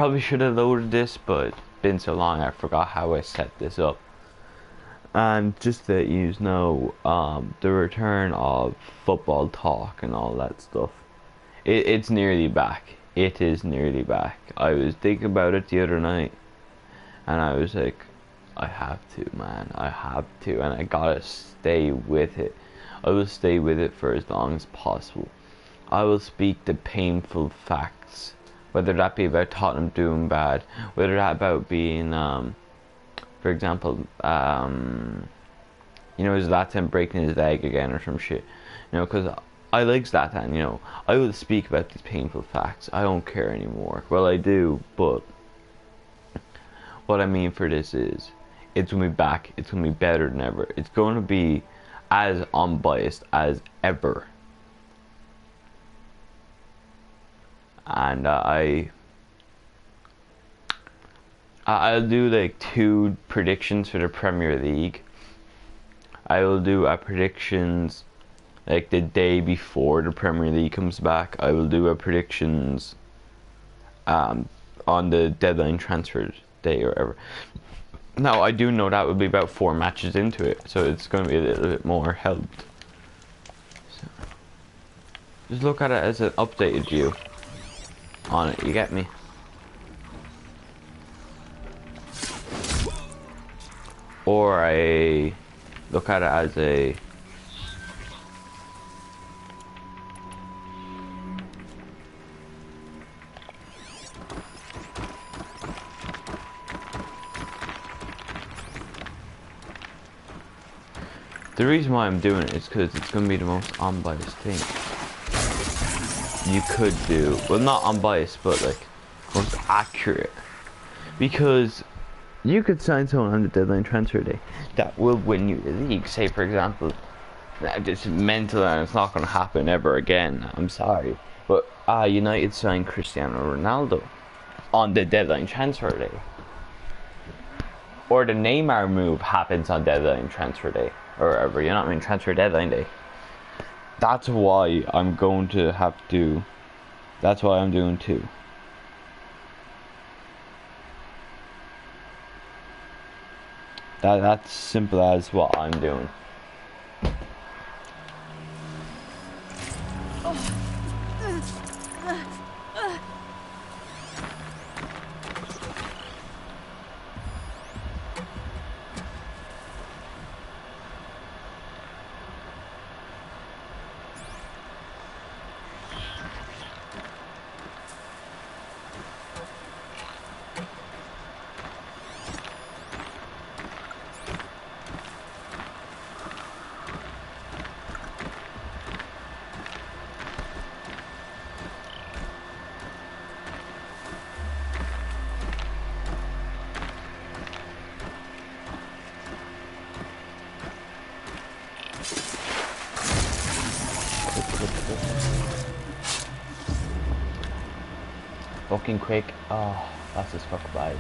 Probably should have loaded this, but it's been so long I forgot how I set this up. And just that you know, the return of football talk and all that stuff. It's nearly back. It is nearly back. I was thinking about it the other night, and I was like, I have to, man. I have to, and I gotta stay with it. I will stay with it for as long as possible. I will speak the painful facts, whether that be about Tottenham doing bad, whether that about being, for example, Zlatan breaking his leg again or some shit. Because I like Zlatan, I will speak about these painful facts. I don't care anymore. Well, I do, but what I mean for this is, it's going to be back. It's going to be better than ever. It's going to be as unbiased as ever. And I'll do like 2 predictions for the Premier League. I will do a predictions like the day before the Premier League comes back. I will do a predictions on the deadline transfer day or whatever. Now I do know that would be about 4 matches into it, so it's going to be a little bit more helped. So, just look at it as an updated view on it, you get me? Or I look at it as a the reason why I'm doing it is because it's going to be the most unbiased thing you could do. Well, not unbiased, but like most accurate. Because you could sign someone on the deadline transfer day that will win you the league. Say, for example, it's mental and it's not going to happen ever again. I'm sorry. But United signed Cristiano Ronaldo on the deadline transfer day. Or the Neymar move happens on deadline transfer day. Or whatever, transfer deadline day. That's why I'm going to have to. That's why I'm doing 2. That's simple as what I'm doing. Fucking quick. Oh, that's just fuck bad.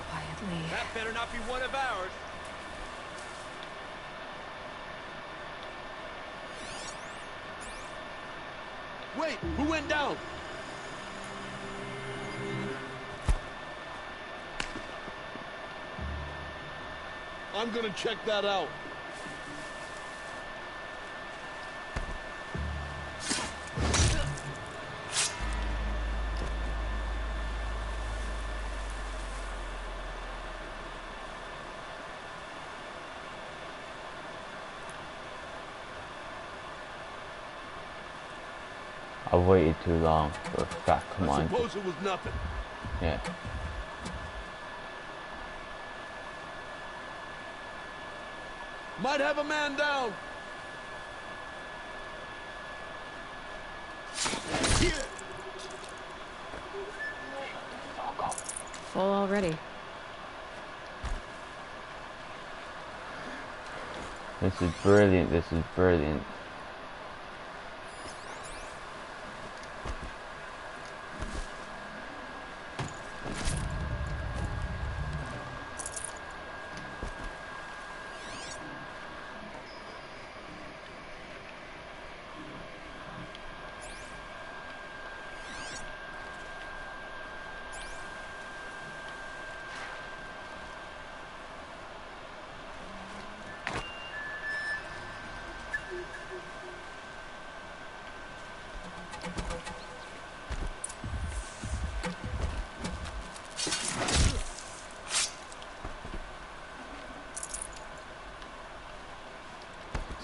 Quietly. That better not be one of ours. Wait, who went down? I'm gonna check that out. I waited too long for that. Come on. Suppose it was nothing. Yeah. Might have a man down. Full already. This is brilliant. This is brilliant.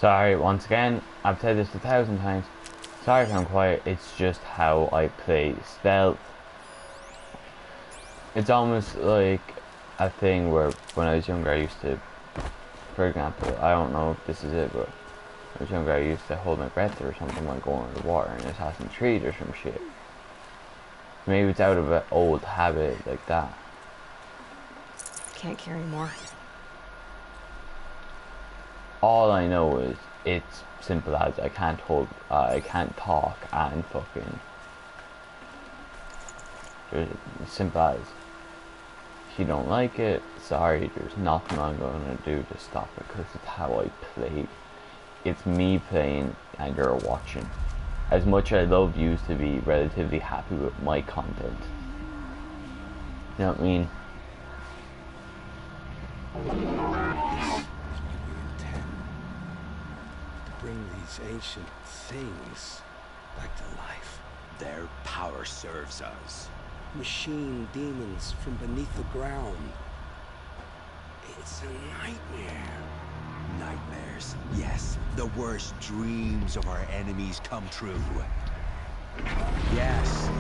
Sorry, once again, I've said this 1,000 times. Sorry if I'm quiet, it's just how I play stealth. It's almost like a thing where when I was younger I used to, for example, I don't know if this is it, but when I was younger I used to hold my breath or something when going under the water in Assassin's Creed or some shit. Maybe it's out of an old habit like that. Can't carry more. All I know is it's simple as I can't talk and fucking. It's simple as. If you don't like it, sorry, there's nothing I'm gonna do to stop it because it's how I play. It's me playing and you're watching. As much as I love you to be relatively happy with my content. You know what I mean? Bring these ancient things back to life. Their power serves us. Machine demons from beneath the ground. It's a nightmare. Nightmares. Yes, the worst dreams of our enemies come true. Yes,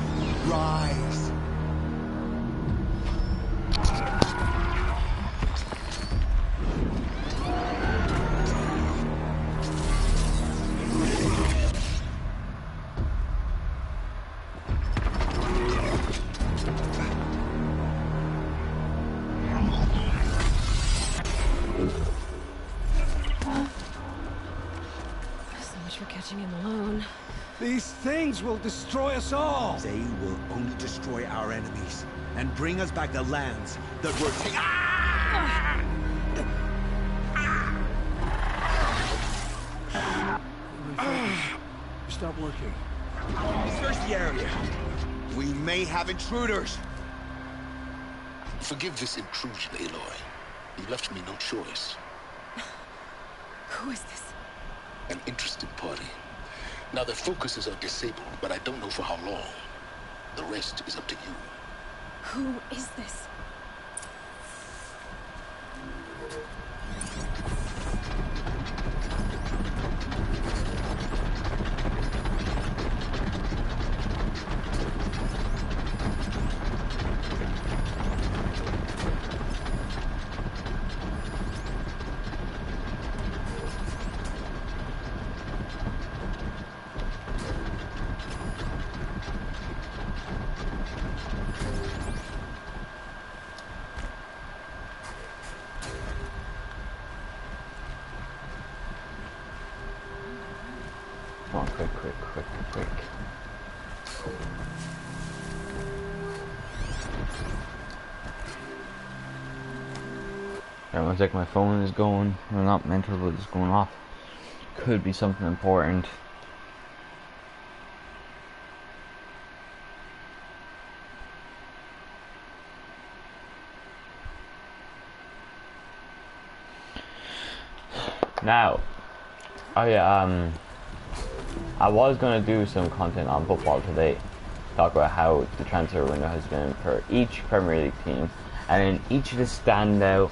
rise. So much for catching him alone. These things will destroy us all. They will only destroy our enemies and bring us back the lands that were taken. Ah! Stop working. Search the area. We may have intruders. Forgive this intrusion, Aloy. You left me no choice. Who is this? An interesting party. Now their focuses are disabled, but I don't know for how long. The rest is up to you. Who is this? Come on, quick. Alright, one sec, my phone is going, well, not mental, but it's going off. Could be something important. Now, oh yeah, I was gonna do some content on football today, talk about how the transfer window has been for each Premier League team, and in each of the standout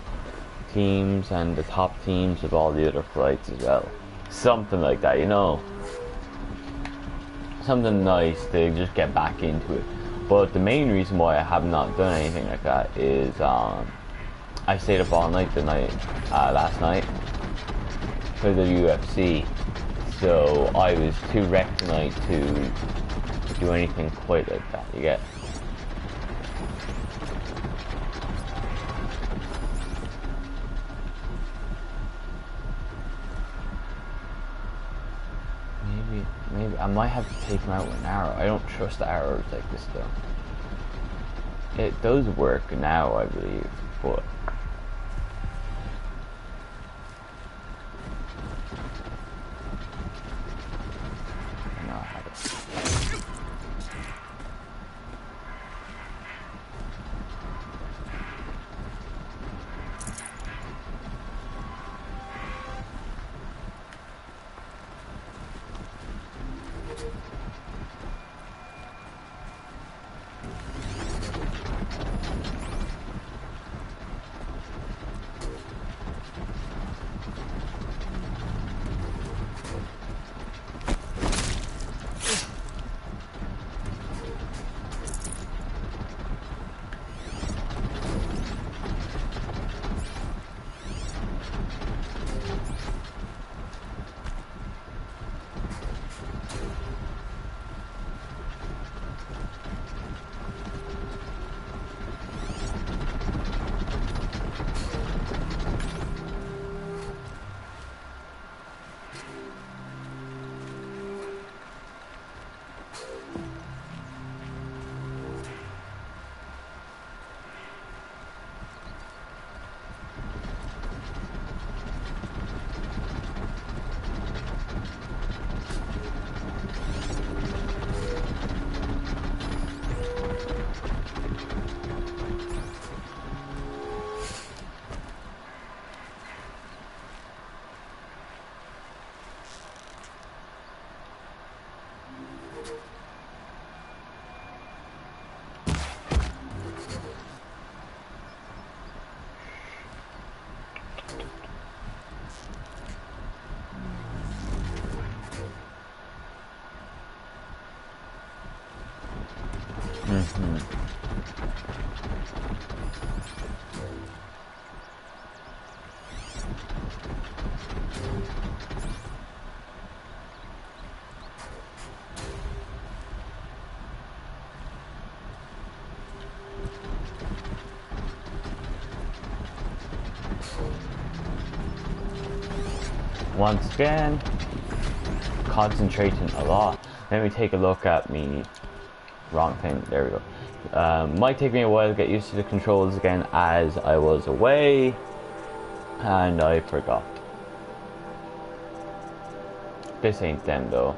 teams and the top teams of all the other flights as well. Something like that, you know. Something nice to just get back into it. But the main reason why I have not done anything like that is I stayed up all night last night for the UFC. So I was too wrecked tonight to do anything quite like that, you get? Maybe I might have to take him out with an arrow. I don't trust arrows like this though. It does work now, I believe, but no, I have it. Once again, concentrating a lot. Let me take a look at me. Wrong thing. There we go. Might take me a while to get used to the controls again, as I was away and I forgot. This ain't them though.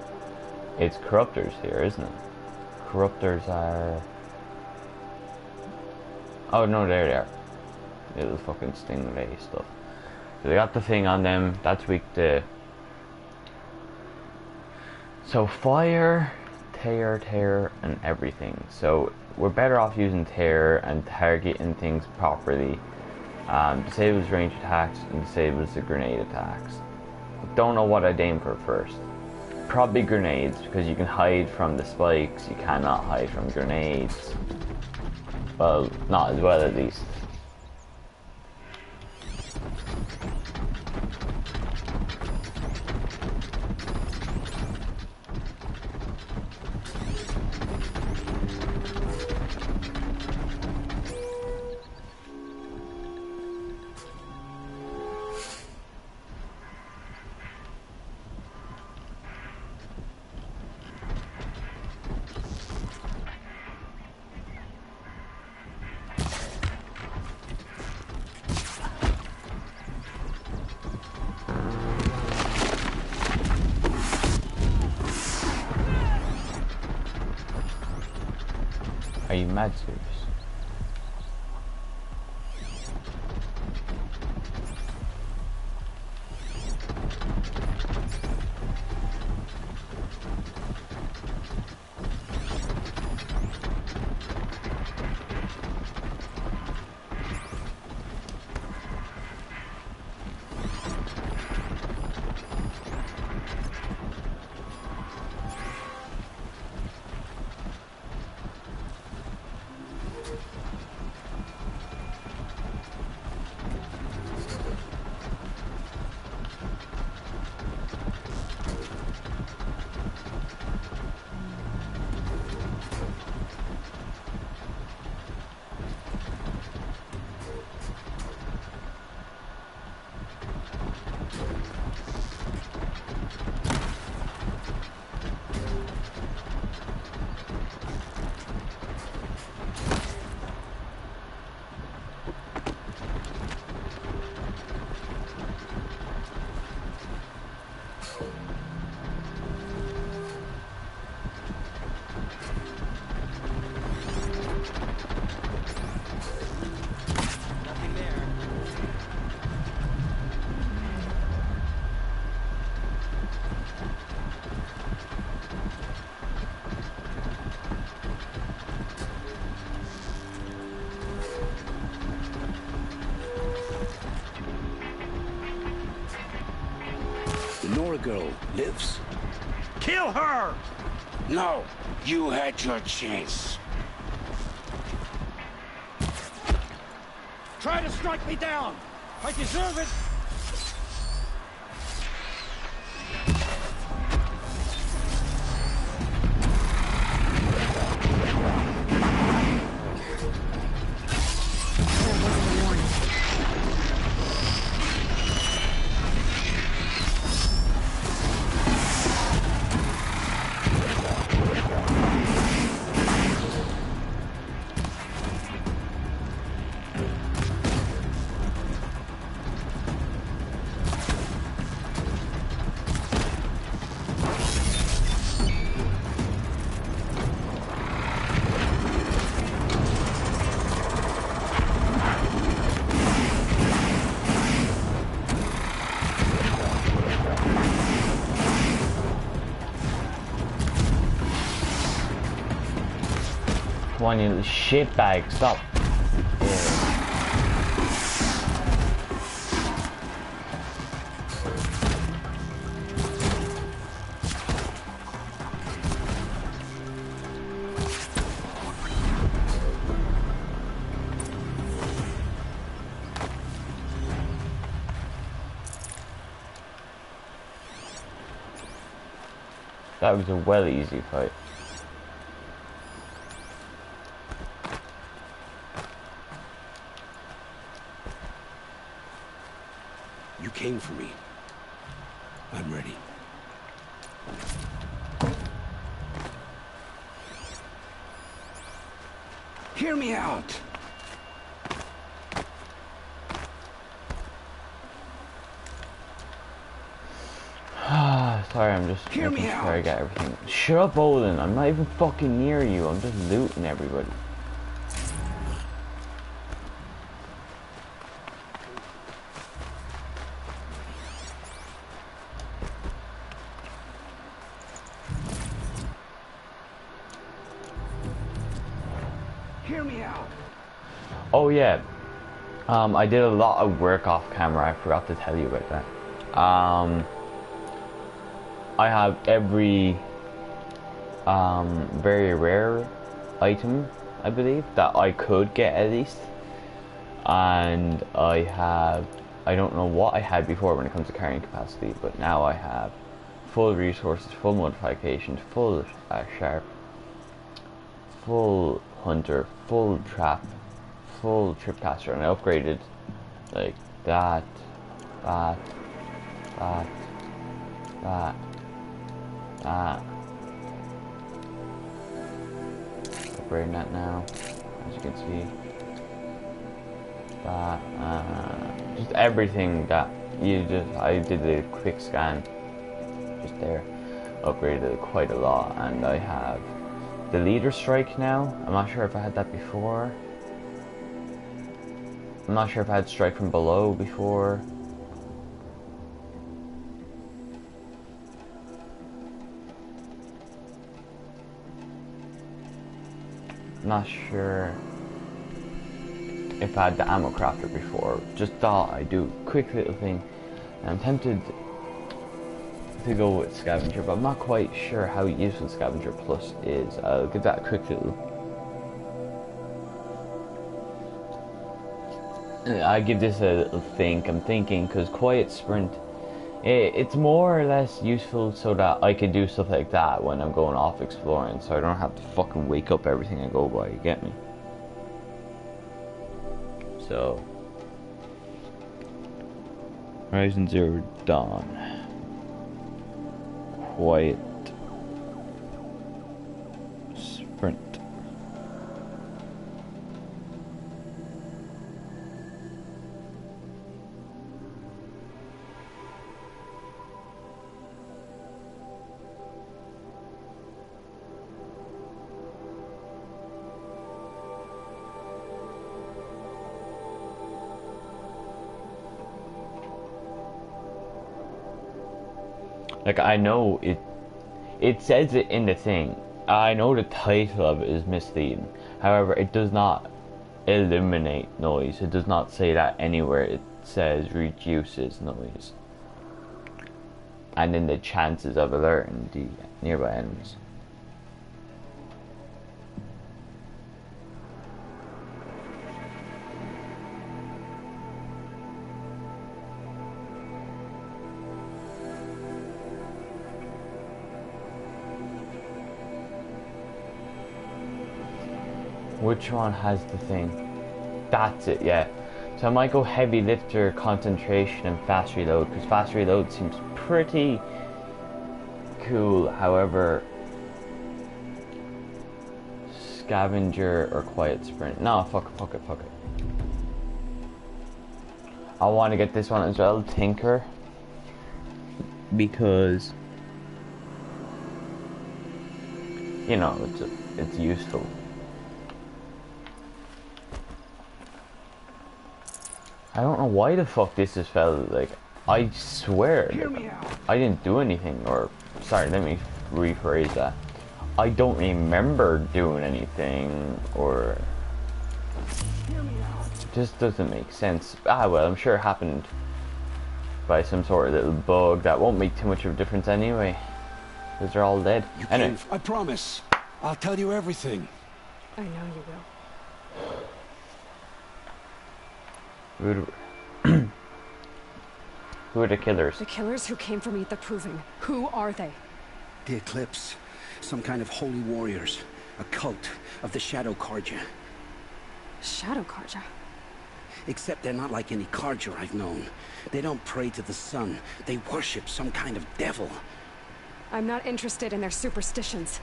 It's corruptors here, isn't it? Corruptors are... Oh no, there they are. Little fucking stingray stuff. So they got the thing on them. That's weak to... So fire, tear, and everything. So we're better off using tear and targeting things properly. Disables range attacks and disables the grenade attacks. Don't know what I'd aim for first. Probably grenades, because you can hide from the spikes. You cannot hide from grenades. Well, not as well at least. Are you mad serious? Nora girl lives? Kill her! No, you had your chance. Try to strike me down! I deserve it! One you little shitbag, stop. That was a well easy fight. You came for me. I'm ready. Hear me out. Sorry, I'm just Hear making me sure I out. get everything. Shut up, Olin. I'm not even fucking near you. I'm just looting everybody. Hear me out. Oh yeah. I did a lot of work off camera. I forgot to tell you about that. I have every very rare item, I believe, that I could get at least. And I don't know what I had before when it comes to carrying capacity, but now I have full resources, full modifications, full sharp, full hunter, full trap, full tripcaster, and I upgraded like that, that, that, that, that. Upgrading that now, as you can see. That, just everything that I did a quick scan just there, upgraded it quite a lot, and I have the leader strike now. I'm not sure if I had that before. I'm not sure if I had strike from below before. Not sure if I had the ammo crafter before. Just thought I'd do a quick little thing. And I'm tempted to go with scavenger, but I'm not quite sure how useful scavenger plus is. I'll give that a quick little. I give this a little think. I'm thinking because quiet sprint, it's more or less useful so that I can do stuff like that when I'm going off exploring, so I don't have to fucking wake up everything I go by. You get me? So, Horizon Zero Dawn. Quiet sprint. Like, I know it says it in the thing. I know the title of it is misleading. However, it does not eliminate noise. It does not say that anywhere. It says reduces noise. And then the chances of alerting the nearby enemies. Which one has the thing? That's it, yeah. So I might go heavy lifter, concentration, and fast reload, because fast reload seems pretty cool. However, scavenger or quiet sprint. No, fuck it. I want to get this one as well, Tinker, because you know it's useful. I don't know why the fuck this just felt like. I swear, I didn't do anything, or sorry, let me rephrase that. I don't remember doing anything, or it just doesn't make sense. Well, I'm sure it happened by some sort of little bug that won't make too much of a difference anyway, because they're all dead. Anyway, I promise. I'll tell you everything. I know you will. Who are the killers? The killers who came for me at the Proving. Who are they? The Eclipse. Some kind of holy warriors. A cult of the Shadow Carja. Shadow Carja? Except they're not like any Carja I've known. They don't pray to the sun. They worship some kind of devil. I'm not interested in their superstitions.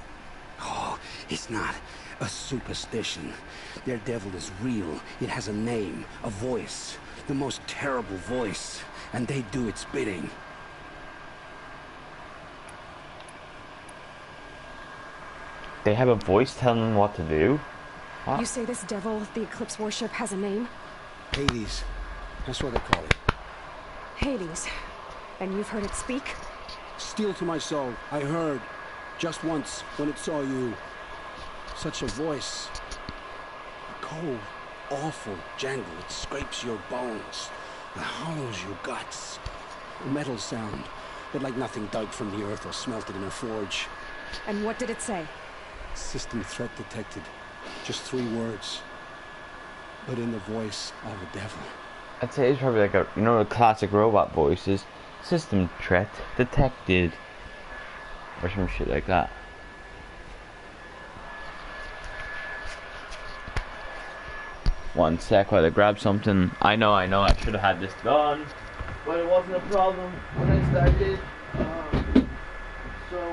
Oh, it's not a superstition. Their devil is real. It has a name, a voice. The most terrible voice. And they do its bidding. They have a voice telling them what to do? What? You say this devil the Eclipse worship has a name? Hades. That's what they call it. Hades. And you've heard it speak? Steel to my soul. I heard. Just once, when it saw you. Such a voice. A cold, awful jangle. It scrapes your bones. It hollows your guts. A metal sound, but like nothing dug from the earth or smelted in a forge. And what did it say? System threat detected. Just 3 words. But in the voice of a devil. I'd say it's probably like a, you know, the classic robot voices. System threat detected. Or some shit like that. One sec while I grab something. I know, I should have had this done. But it wasn't a problem when I started. So...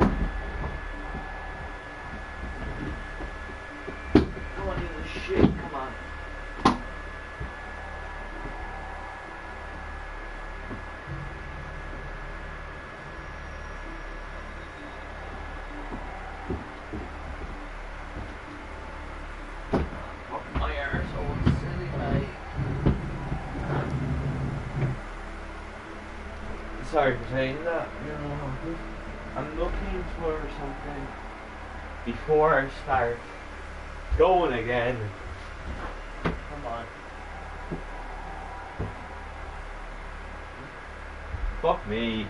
Come on, you shit, come on. Sorry for saying that, you know, I'm looking for something before I start going again. Come on. Fuck me.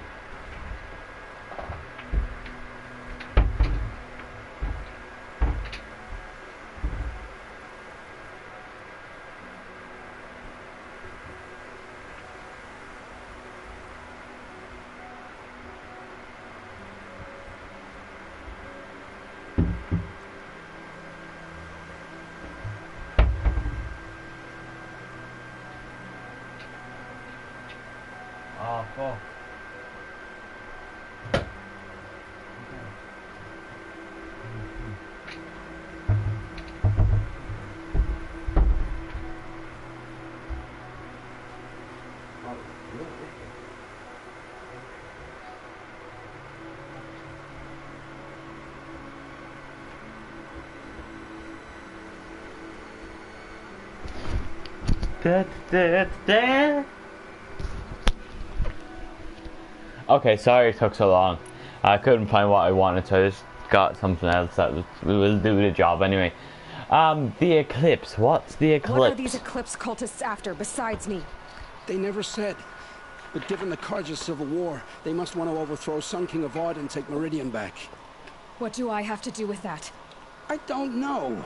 Oh, fuck. Okay, sorry it took so long. I couldn't find what I wanted, so I just got something else that will do the job anyway. The Eclipse. What's the Eclipse? What are these Eclipse cultists after besides me? They never said. But given the Carja civil war, they must want to overthrow Sun King Avad and take Meridian back. What do I have to do with that? I don't know.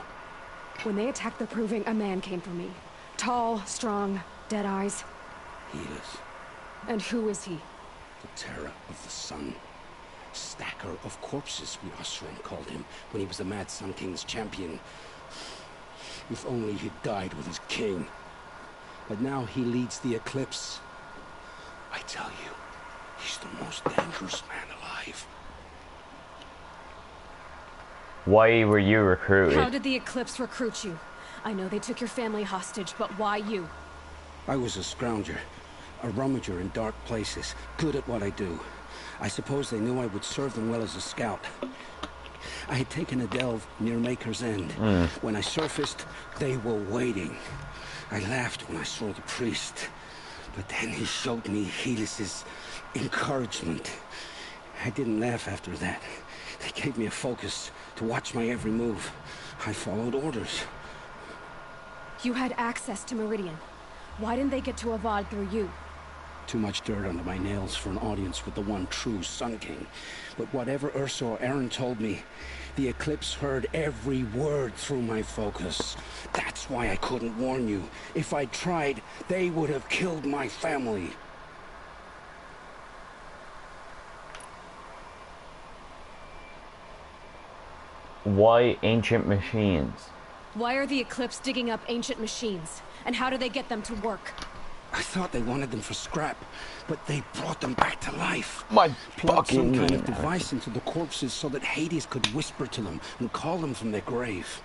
When they attacked the Proving, a man came for me. Tall, strong, dead eyes. He is And who is he? the terror of the sun. Stacker of corpses, we Osram called him, when he was the Mad Sun King's champion. If only he'd died with his king. But now he leads the Eclipse. I tell you, he's the most dangerous man alive. Why were you recruited? How did the Eclipse recruit you? I know they took your family hostage, but why you? I was a scrounger, a rummager in dark places, good at what I do. I suppose they knew I would serve them well as a scout. I had taken a delve near Maker's End. When I surfaced, they were waiting. I laughed when I saw the priest, but then he showed me Helis's encouragement. I didn't laugh after that. They gave me a focus to watch my every move. I followed orders. You had access to Meridian. Why didn't they get to Avad through you? Too much dirt under my nails for an audience with the one true Sun King. But whatever Ursa or Aaron told me, the Eclipse heard every word through my focus. That's why I couldn't warn you. If I'd tried, they would have killed my family. Why ancient machines? Why are the Eclipse digging up ancient machines? And how do they get them to work? I thought they wanted them for scrap, but they brought them back to life. My Plugged some fucking kind of American. device into the corpses so that Hades could whisper to them and call them from their grave.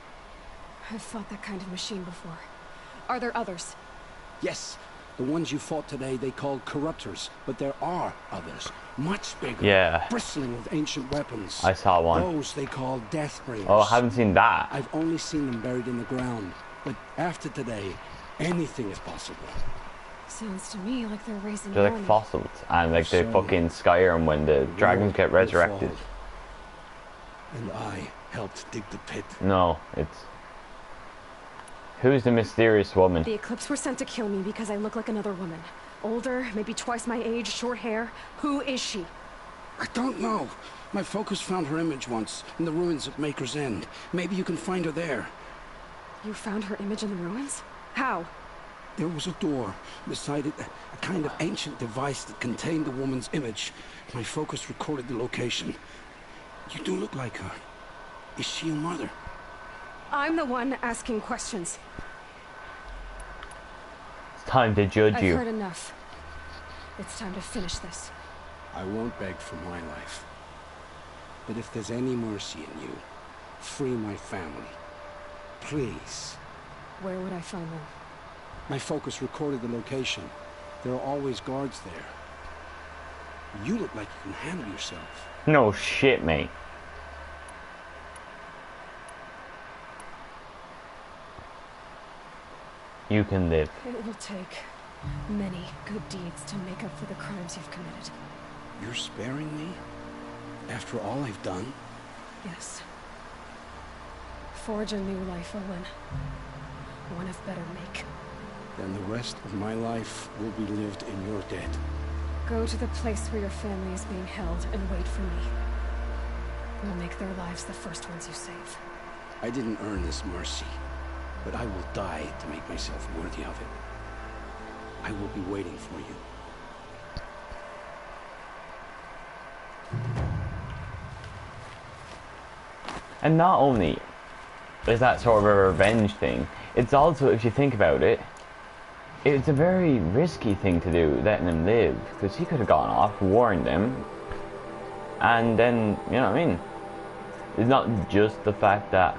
I've fought that kind of machine before. Are there others? Yes, the ones you fought today they called corruptors, but there are others, much bigger, Yeah. bristling with ancient weapons. I saw one. Those they call Deathbringers. Oh, I haven't seen that. I've only seen them buried in the ground, but after today, anything is possible. Sounds to me like they're raising They're an like army. fossils, and like the So, fucking Skyrim when the dragons get will resurrected. fall. And I helped dig the pit. No, it's... Who's the mysterious woman? The Eclipse were sent to kill me because I look like another woman. Older, maybe twice my age, short hair. Who is she? I don't know. My focus found her image once in the ruins of Maker's End. Maybe you can find her there. You found her image in the ruins? How? There was a door beside it, a kind of ancient device that contained the woman's image. My focus recorded the location. You do look like her. Is she your mother? I'm the one asking questions. It's time to judge I've you. heard enough. It's time to finish this. I won't beg for my life. But if there's any mercy in you, free my family. Please. Where would I find them? My focus recorded the location. There are always guards there. You look like you can handle yourself. No shit, mate. You can live. It will take many good deeds to make up for the crimes you've committed. You're sparing me? After all I've done? Yes. Forge a new life, Owen. One of better make. Then the rest of my life will be lived in your debt. Go to the place where your family is being held and wait for me. We'll make their lives the first ones you save. I didn't earn this mercy, but I will die to make myself worthy of it. I will be waiting for you. And not only is that sort of a revenge thing, it's also, if you think about it, it's a very risky thing to do, letting him live, because he could have gone off, warned them, and then, you know what I mean? It's not just the fact that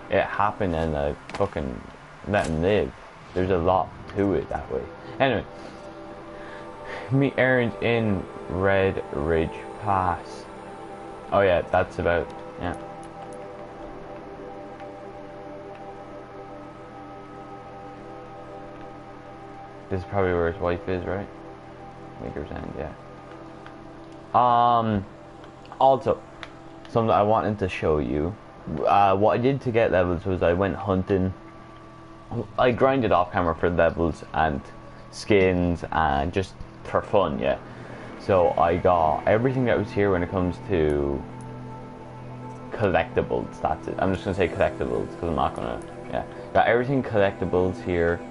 it happened and fucking let him live. There's a lot to it that way. Anyway, meet Aaron in Red Ridge Pass. Oh yeah, that's about, yeah. This is probably where his wife is, right? Maker's End, yeah. Also, something I wanted to show you. What I did to get levels was I went hunting. I grinded off camera for levels and skins and just for fun, yeah. So I got everything that was here when it comes to collectibles. That's it. I'm just gonna say collectibles because I'm not gonna. Yeah, got everything collectibles here.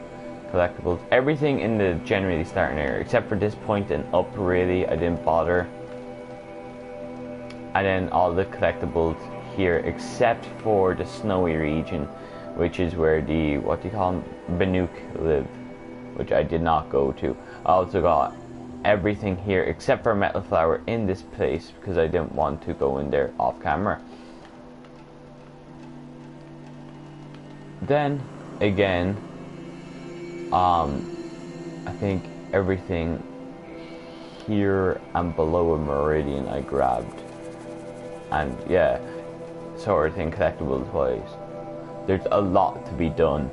Collectibles. Everything in the generally starting area except for this point and up. Really, I didn't bother. And then all the collectibles here except for the snowy region, which is where the what do you call them, Banuk live, which I did not go to. I also got everything here except for Metal Flower in this place because I didn't want to go in there off camera. Then again, I think everything here and below a meridian I grabbed, and yeah, sort of thing collectibles wise. There's a lot to be done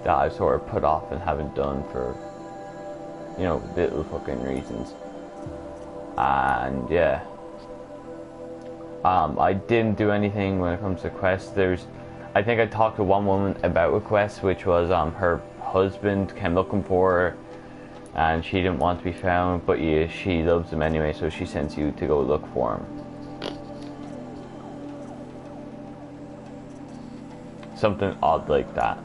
that I've sort of put off and haven't done for, you know, little fucking reasons. And yeah, I didn't do anything when it comes to quests. I think I talked to one woman about a quest, which was her husband came looking for her and she didn't want to be found, but yeah, she loves him anyway, so she sends you to go look for him. Something odd like that.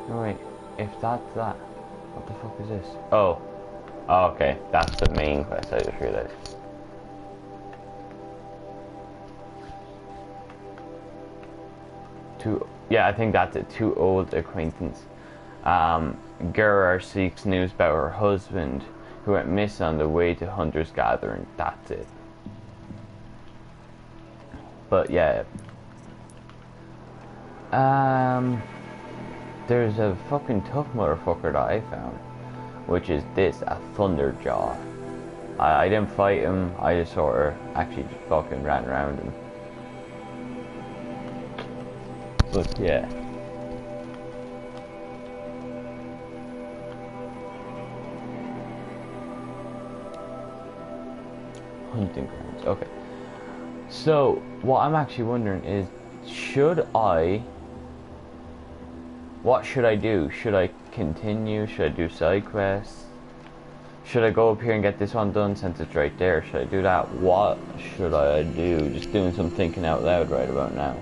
No, wait, if that's that, what the fuck is this? Oh. Oh, okay, that's the main quest, I just realized. Yeah, I think that's it. Two old acquaintance. Gerard seeks news about her husband, who went missing on the way to Hunter's Gathering. That's it. But yeah. There's a fucking tough motherfucker that I found, which is this, a Thunderjaw. I didn't fight him, I just sort of actually just fucking ran around him. But yeah. Hunting grounds, okay. So, what I'm actually wondering is, what should I do? Should I continue? Should I do side quests? Should I go up here and get this one done since it's right there? Should I do that? What should I do? Just doing some thinking out loud right about now.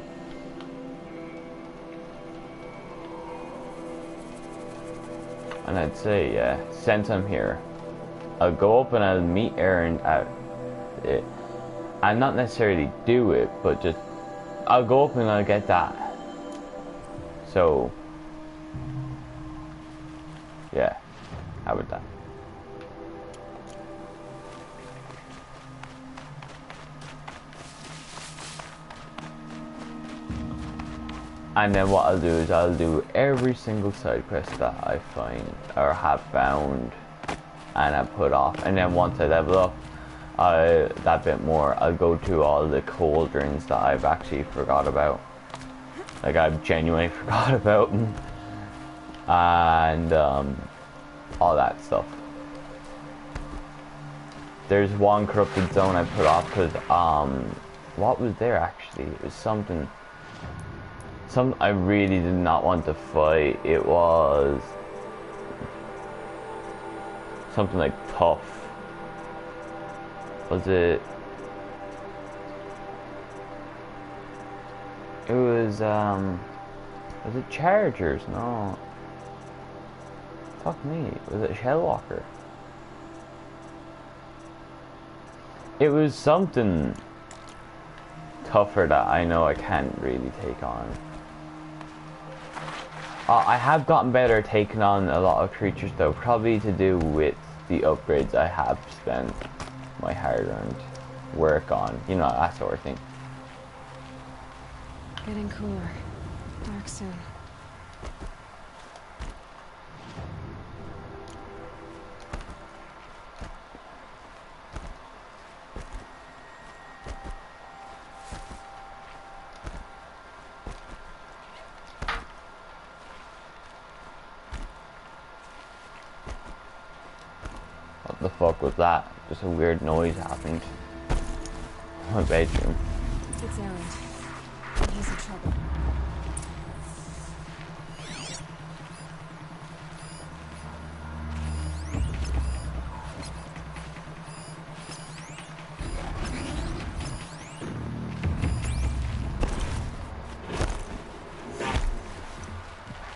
And I'd say, yeah, since I'm here, I'll go up and I'll meet Aaron at it. And not necessarily do it, but just, I'll go up and I'll get that. So, yeah, how about that? And then what I'll do is I'll do every single side quest that I find or have found and I put off. And then once I level up that bit more, I'll go to all the cauldrons that I've actually forgot about. Like I've genuinely forgot about them. And all that stuff. There's one corrupted zone I put off because what was there actually? It was something I really did not want to fight. It was something like tough. Was it? It was it Chargers? No. Fuck me. Was it Shellwalker? It was something tougher that I know I can't really take on. I have gotten better at taking on a lot of creatures though, probably to do with the upgrades I have spent my hard-earned work on, you know, that sort of thing. Getting cooler. Dark soon. What the fuck was that? Just a weird noise happened. My bedroom. It's Aaron. He's in trouble.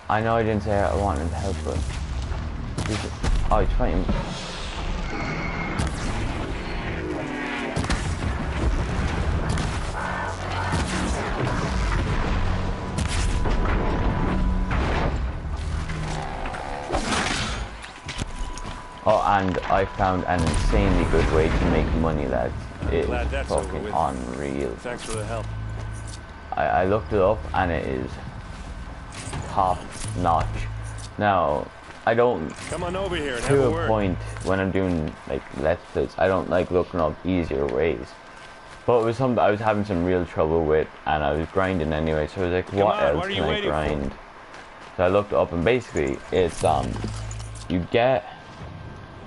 I know I didn't say I wanted to help, but Jesus. Oh, he's fighting. Oh, and I found an insanely good way to make money, lads. It is fucking unreal. Thanks for the help. I looked it up and it is top notch. Now, I don't, Come on over here and have to a a word. point when I'm doing like let's plays, I don't like looking up easier ways. But it was something I was having some real trouble with and I was grinding anyway, so I was like, what else can I grind? So I looked up and basically it's you get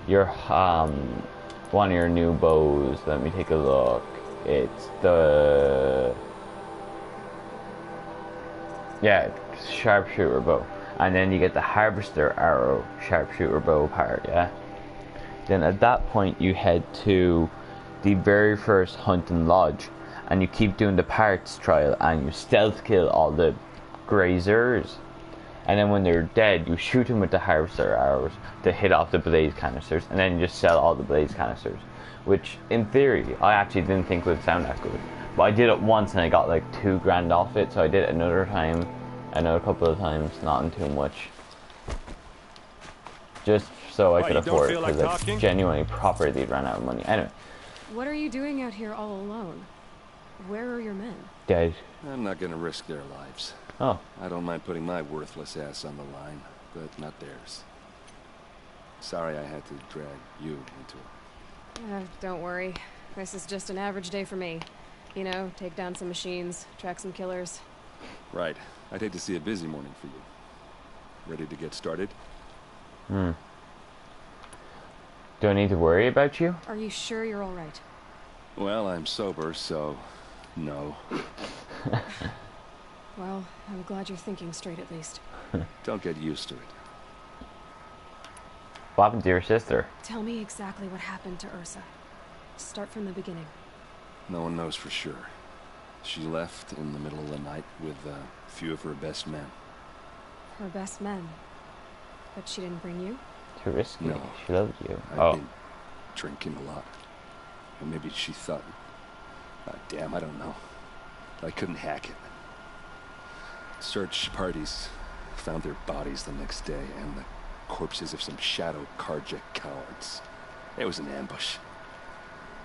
your one of your new bows. Let me take a look. It's the sharpshooter bow, and then you get the harvester arrow sharpshooter bow part. Yeah, then at that point you head to the very first hunting lodge and you keep doing the parts trial and you stealth kill all the grazers, and then when they're dead, you shoot them with the harvester arrows to hit off the blaze canisters, and then you just sell all the blaze canisters. Which, in theory, I actually didn't think would sound that good. But I did it once and I got like $2,000 off it, so I did it another time, another couple of times, not in too much. Just so I could afford it, because I genuinely properly ran out of money. Anyway. What are you doing out here all alone? Where are your men? Dead. I'm not gonna risk their lives. Oh. I don't mind putting my worthless ass on the line, but not theirs. Sorry I had to drag you into it. Don't worry. This is just an average day for me. You know, take down some machines, track some killers. Right. I'd hate to see a busy morning for you. Ready to get started? Do I need to worry about you? Are you sure you're all right? Well, I'm sober, so no. Well, I'm glad you're thinking straight at least. Don't get used to it. What happened to your sister? Tell me exactly what happened to Ursa. Start from the beginning. No one knows for sure. She left in the middle of the night with a few of her best men. Her best men? But she didn't bring you? Too risky. No. She loved you. I've been drinking a lot. Or maybe she thought... damn, I don't know. I couldn't hack it. Search parties found their bodies the next day and the corpses of some Shadow Karja cowards. It was an ambush.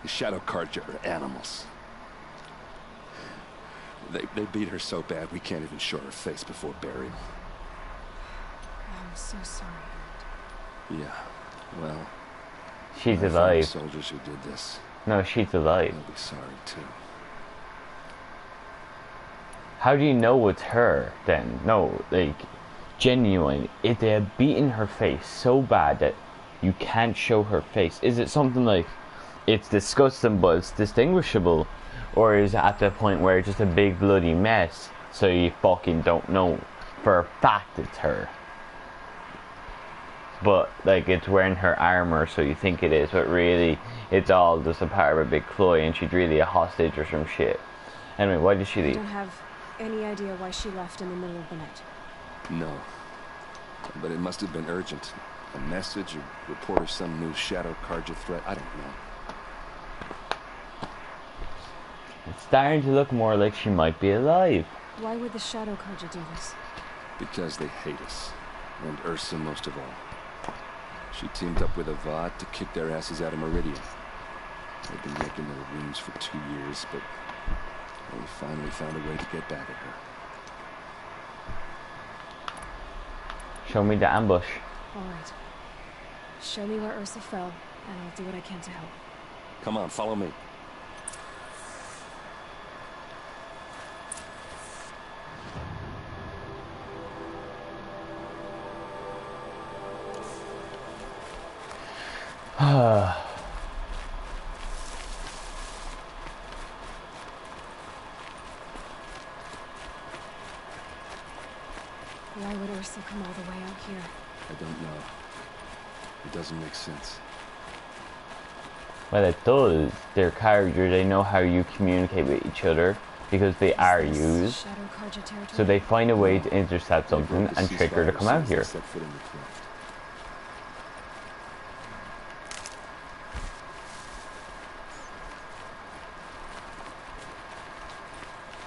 The Shadow Karja are animals. They beat her so bad we can't even show her face before burial. I'm so sorry. Yeah, well... She's the alive. soldiers who did this. No, she's alive. They'll be sorry too. How do you know it's her then? No, like, genuinely, if they have beaten her face so bad that you can't show her face, is it something like it's disgusting but it's distinguishable? Or is it at the point where it's just a big bloody mess so you fucking don't know for a fact it's her? But, like, it's wearing her armor so you think it is, but really it's all just a part of a big ploy and she's really a hostage or some shit. Anyway, why did she I leave? don't have any idea why she left in the middle of the night. No. But it must have been urgent. A message, a report of some new Shadow Karja threat, I don't know. It's starting to look more like she might be alive. Why would the Shadow Karja do this? Because they hate us. And Ursa most of all. She teamed up with Avad to kick their asses out of Meridian. They've been making their wounds for 2 years, but they finally found a way to get back at her. Show me the ambush. Alright. Show me where Ursa fell, and I'll do what I can to help. Come on, follow me. Why would Ursa come all the way out here? I don't know. It doesn't make sense. Well, it does. They're characters. They know how you communicate with each other because they are used. Shadow Karja territory? So they find a way to intercept something and trick her to come out here. Set foot in the craft.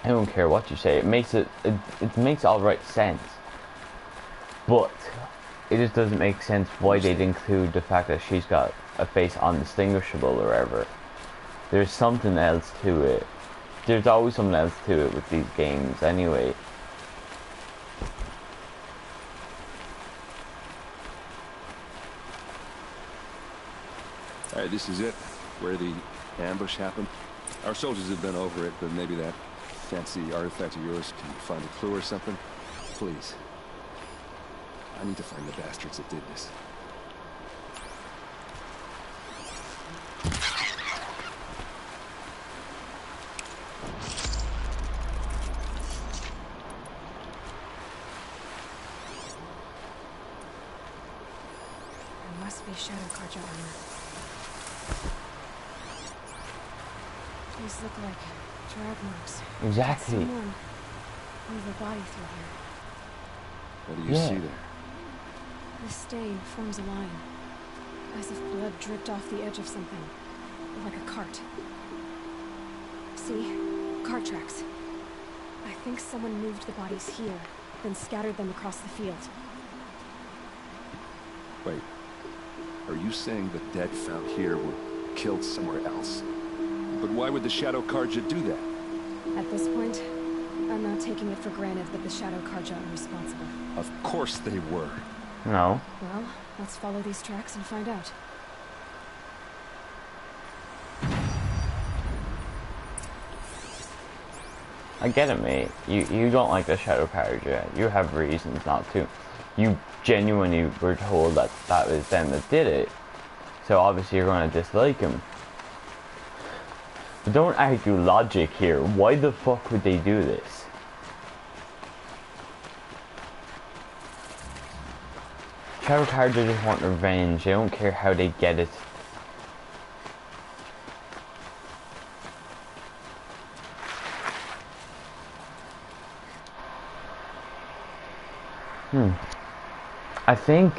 I don't care what you say. It makes it makes all right sense. But it just doesn't make sense why they'd include the fact that she's got a face undistinguishable or whatever. There's something else to it. There's always something else to it with these games anyway. Alright, this is it. Where the ambush happened. Our soldiers have been over it, but maybe that fancy artifact of yours can find a clue or something. Please. I need to find the bastards that did this. There must be Shadow Karja armor. These look like drag marks. Exactly. Someone move a body through here. What do you Yeah. see there? The stain forms a line, as if blood dripped off the edge of something, like a cart. See? Cart tracks. I think someone moved the bodies here, then scattered them across the field. Wait, are you saying the dead found here were killed somewhere else? But why would the Shadow Karja do that? At this point, I'm not taking it for granted that the Shadow Karja are responsible. Of course they were. No. Well, let's follow these tracks and find out. I get it, mate. You don't like the Shadow Carja. You have reasons not to. You genuinely were told that that was them that did it. So obviously you're going to dislike him. But don't argue logic here. Why the fuck would they do this? Shadow Carja just want revenge. They don't care how they get it. I think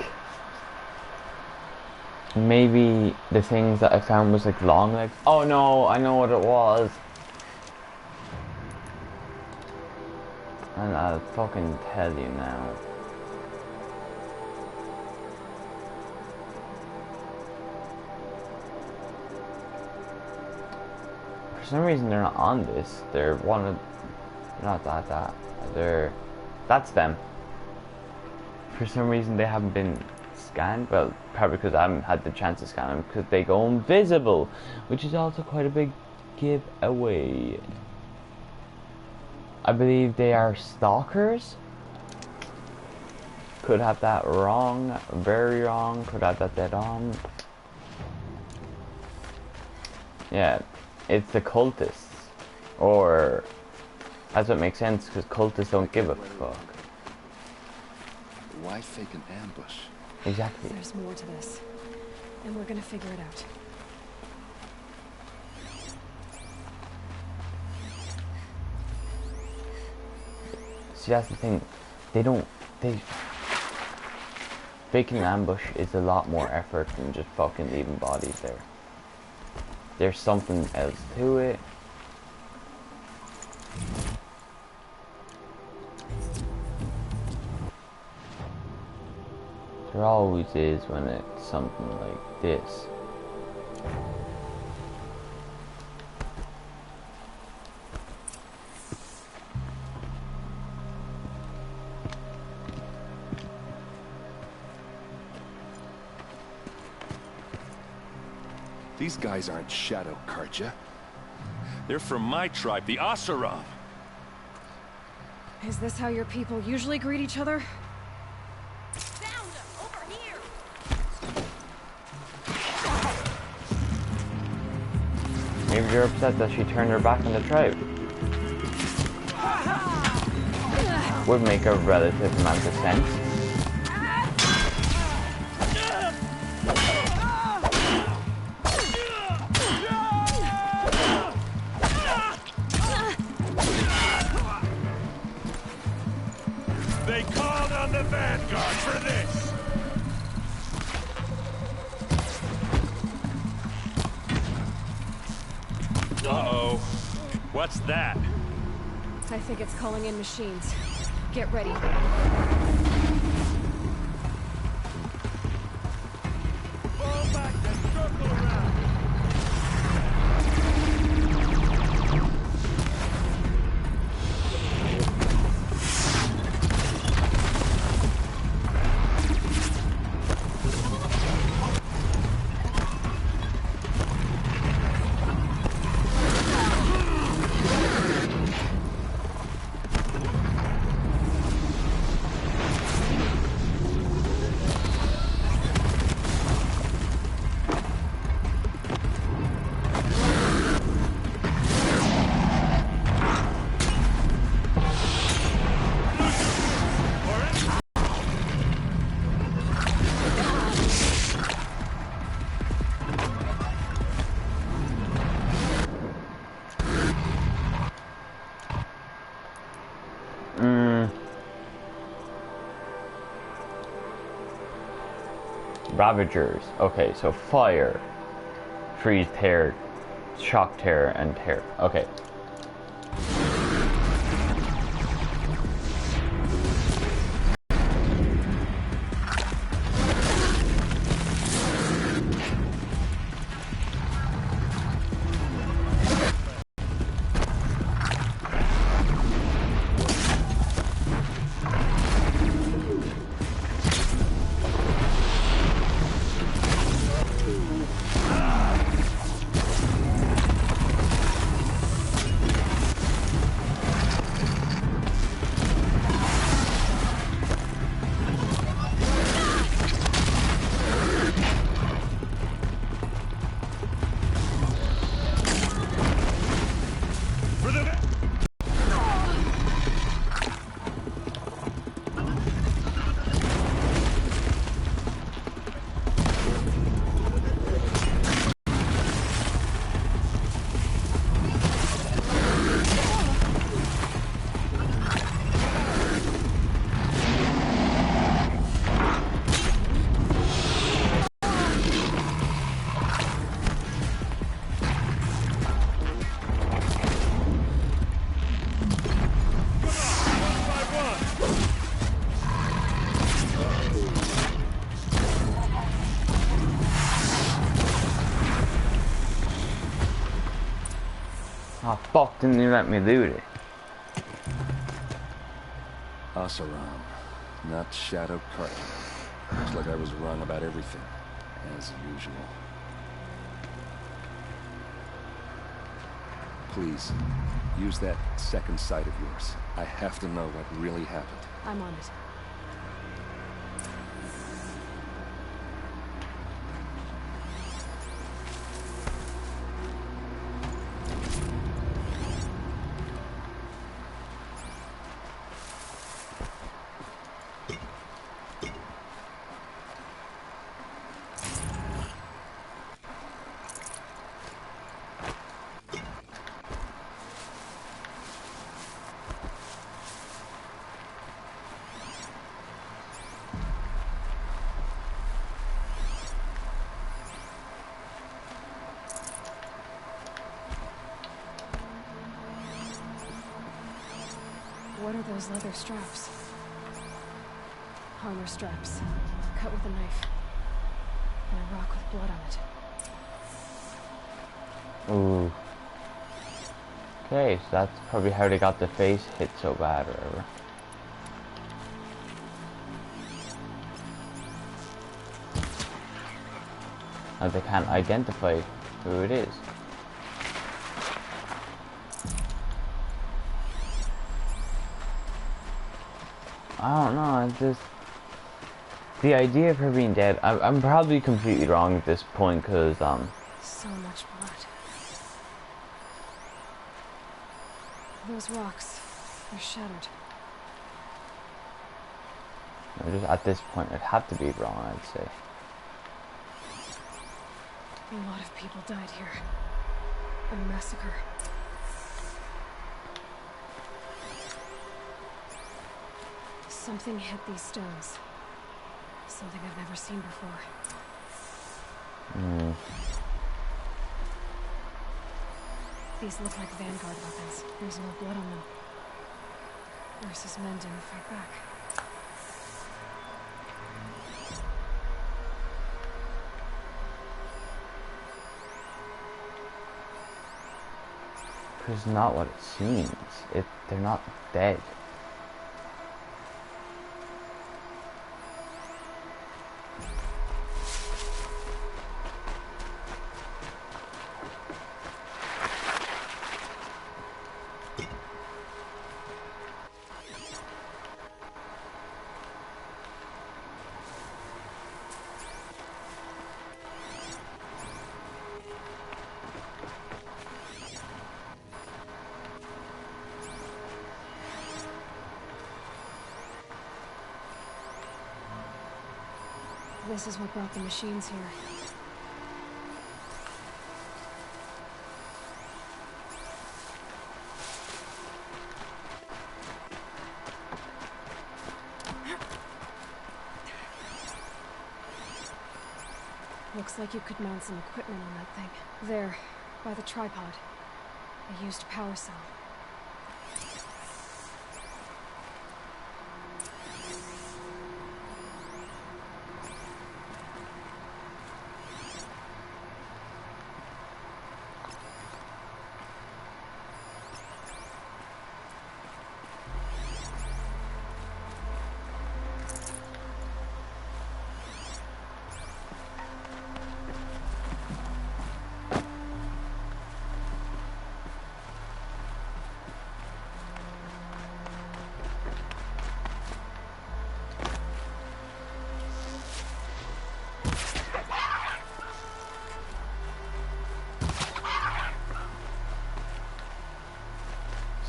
maybe the things that I found was like long legs. Oh no, I know what it was. And I'll fucking tell you now. For some reason they're not on this. They're one of... Not that. They're... That's them. For some reason they haven't been scanned. Well, probably because I haven't had the chance to scan them, because they go invisible, which is also quite a big giveaway. I believe they are stalkers. Could have that wrong, very wrong. Could have that dead on. Yeah, it's the cultists, or that's what makes sense, because cultists don't give a fuck. Why fake an ambush? Exactly. There's more to this, and we're gonna figure it out. See, that's the thing. Faking an ambush is a lot more effort than just fucking leaving bodies there. There's something else to it. There always is when it's something like this. These guys aren't Shadow Karja. They're from my tribe, the Asarov. Is this how your people usually greet each other? Found them over here. Maybe you're upset that she turned her back on the tribe. Would make a relative amount of sense. They called on the Vanguard for this. Uh-oh. What's that? I think it's calling in machines. Get ready. Fall back and circle around. Ravagers. Okay, so fire, freeze, tear, shock, tear, and tear. Okay. Oh fuck, didn't you let me loot it? Oseram, not Shadow Carter. Looks like I was wrong about everything, as usual. Please, use that second sight of yours. I have to know what really happened. I'm on it. What are those leather straps? Armor straps, cut with a knife, and a rock with blood on it. Ooh. Okay, so that's probably how they got the face hit so bad or whatever. Now they can't identify who it is. I don't know, I just... The idea of her being dead, I'm probably completely wrong at this point, because, So much blood. Those rocks, they're shattered. just at this point, I'd have to be wrong, I'd say. A lot of people died here. A massacre. Something hit these stones. Something I've never seen before. These look like Vanguard weapons. There's no blood on them. Ursa's men didn't fight back. It's not what it seems. They're not dead. This is what brought the machines here. Looks like you could mount some equipment on that thing. There, by the tripod. A used power cell.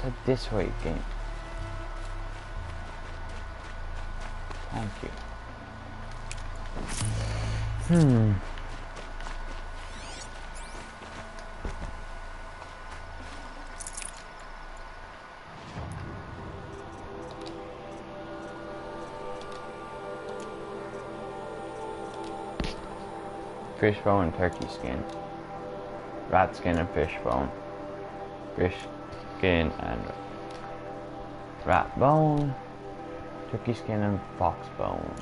So this way, game. Thank you. Fish bone and turkey skin. Rat skin and fish bone. Fish skin and rat bone. Turkey skin and fox bone.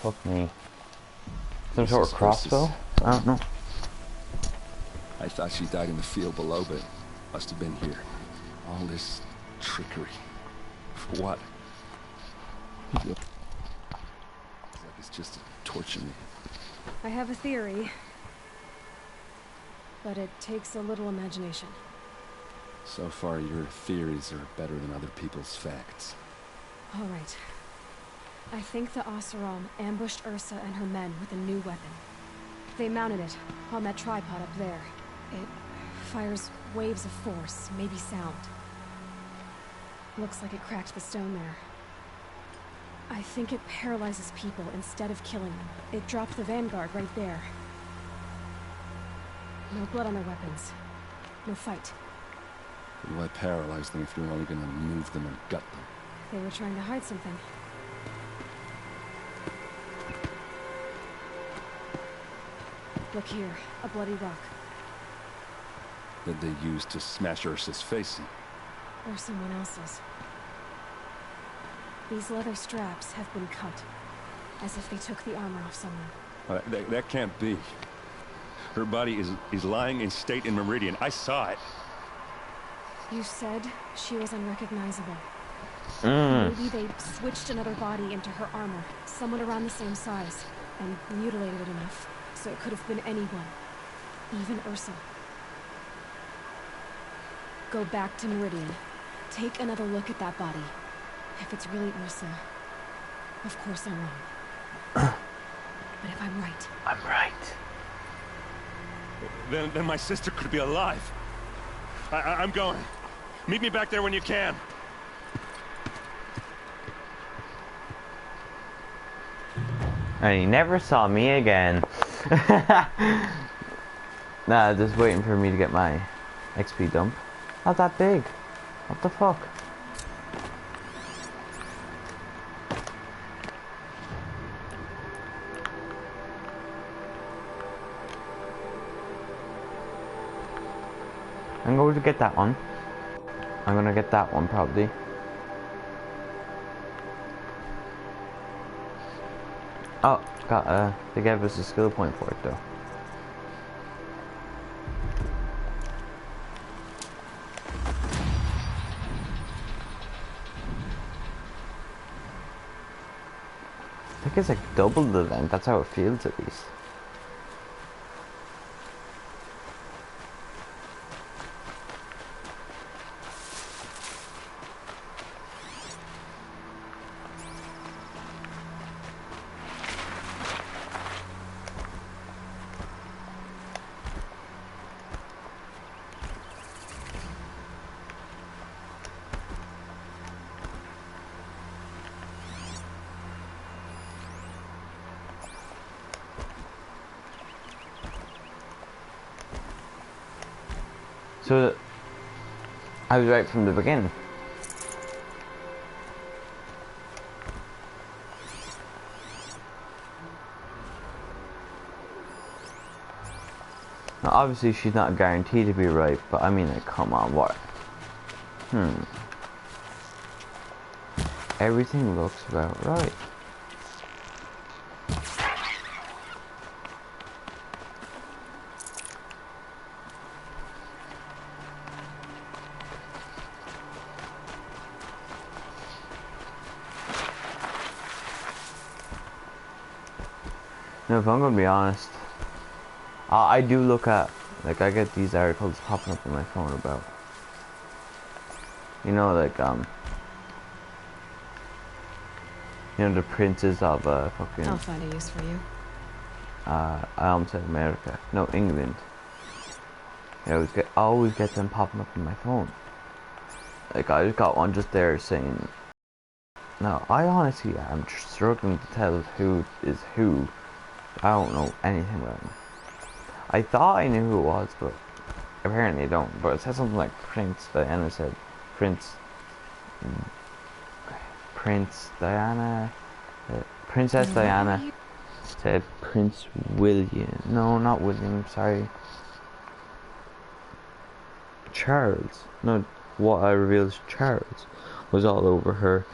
Fuck me. Some sort of crossbow? I don't know. I thought she died in the field below, but must have been here. All this trickery. For what? Looks like it's just to torture me. I have a theory. But it takes a little imagination. So far, your theories are better than other people's facts. All right. I think the Oseram ambushed Ursa and her men with a new weapon. They mounted it on that tripod up there. It fires waves of force, maybe sound. Looks like it cracked the stone there. I think it paralyzes people instead of killing them. It dropped the vanguard right there. No blood on their weapons. No fight. Why paralyze them if you're only gonna move them and gut them? They were trying to hide something. Look here, a bloody rock. That they used to smash Ursa's face in. Or someone else's. These leather straps have been cut, as if they took the armor off someone. That can't be. Her body is lying in state in Meridian. I saw it. You said she was unrecognizable. Maybe they switched another body into her armor, someone around the same size, and mutilated it enough, so it could have been anyone. Even Ursa. Go back to Meridian. Take another look at that body. If it's really Ursa, of course I'm wrong. But if I'm right... I'm right. Then my sister could be alive. I'm going. Meet me back there when you can. And he never saw me again. Nah, just waiting for me to get my XP dump. Not that big. What the fuck? I'm going to get that one. I'm gonna get that one probably. Oh, got they gave us a skill point for it though. I think it's like double the length, that's how it feels at least. So I was right from the beginning. Now, obviously, she's not guaranteed to be right, but I mean, like, come on, what? Everything looks about right. No, if I'm gonna be honest, I do look at, like, I get these articles popping up on my phone about, you know, like, you know, the princes of, fucking, I'll find a use for you. I almost said America. No, England. I always get them popping up on my phone. Like, I just got one just there saying, no, I honestly am struggling to tell who is who. I don't know anything about him. I thought I knew who it was, but apparently I don't. But it said something like Prince Diana said Prince Diana, Princess Diana said Prince William. No, not William. Sorry, Charles. No, what I revealed is Charles was all over her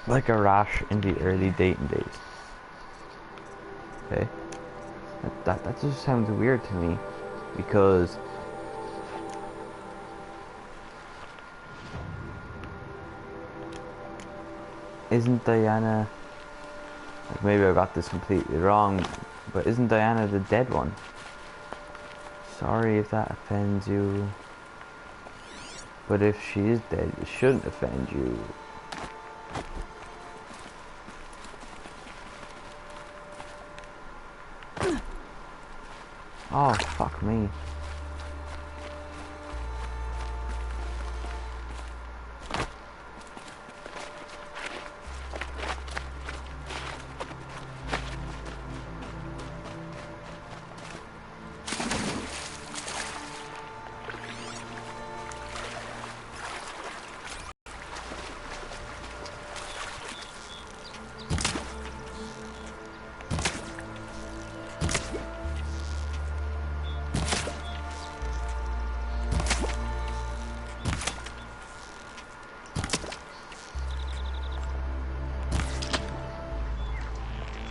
like a rash in the early dating days. Okay, that just sounds weird to me, because isn't Diana, like, maybe I got this completely wrong, but isn't Diana the dead one? Sorry if that offends you, but if she is dead, it shouldn't offend you. Oh, fuck me.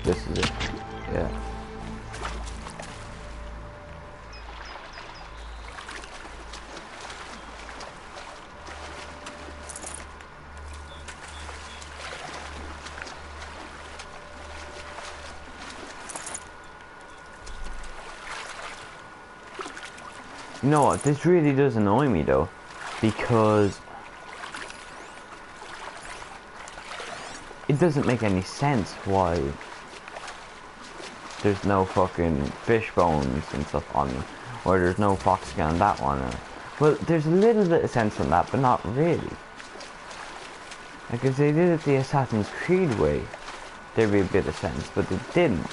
This is it. Yeah. You know what? This really does annoy me though, because it doesn't make any sense why there's no fucking fish bones and stuff on me, or there's no fox skin on that one. Well, there's a little bit of sense on that, but not really. Like, if they did it the Assassin's Creed way, there'd be a bit of sense, but they didn't.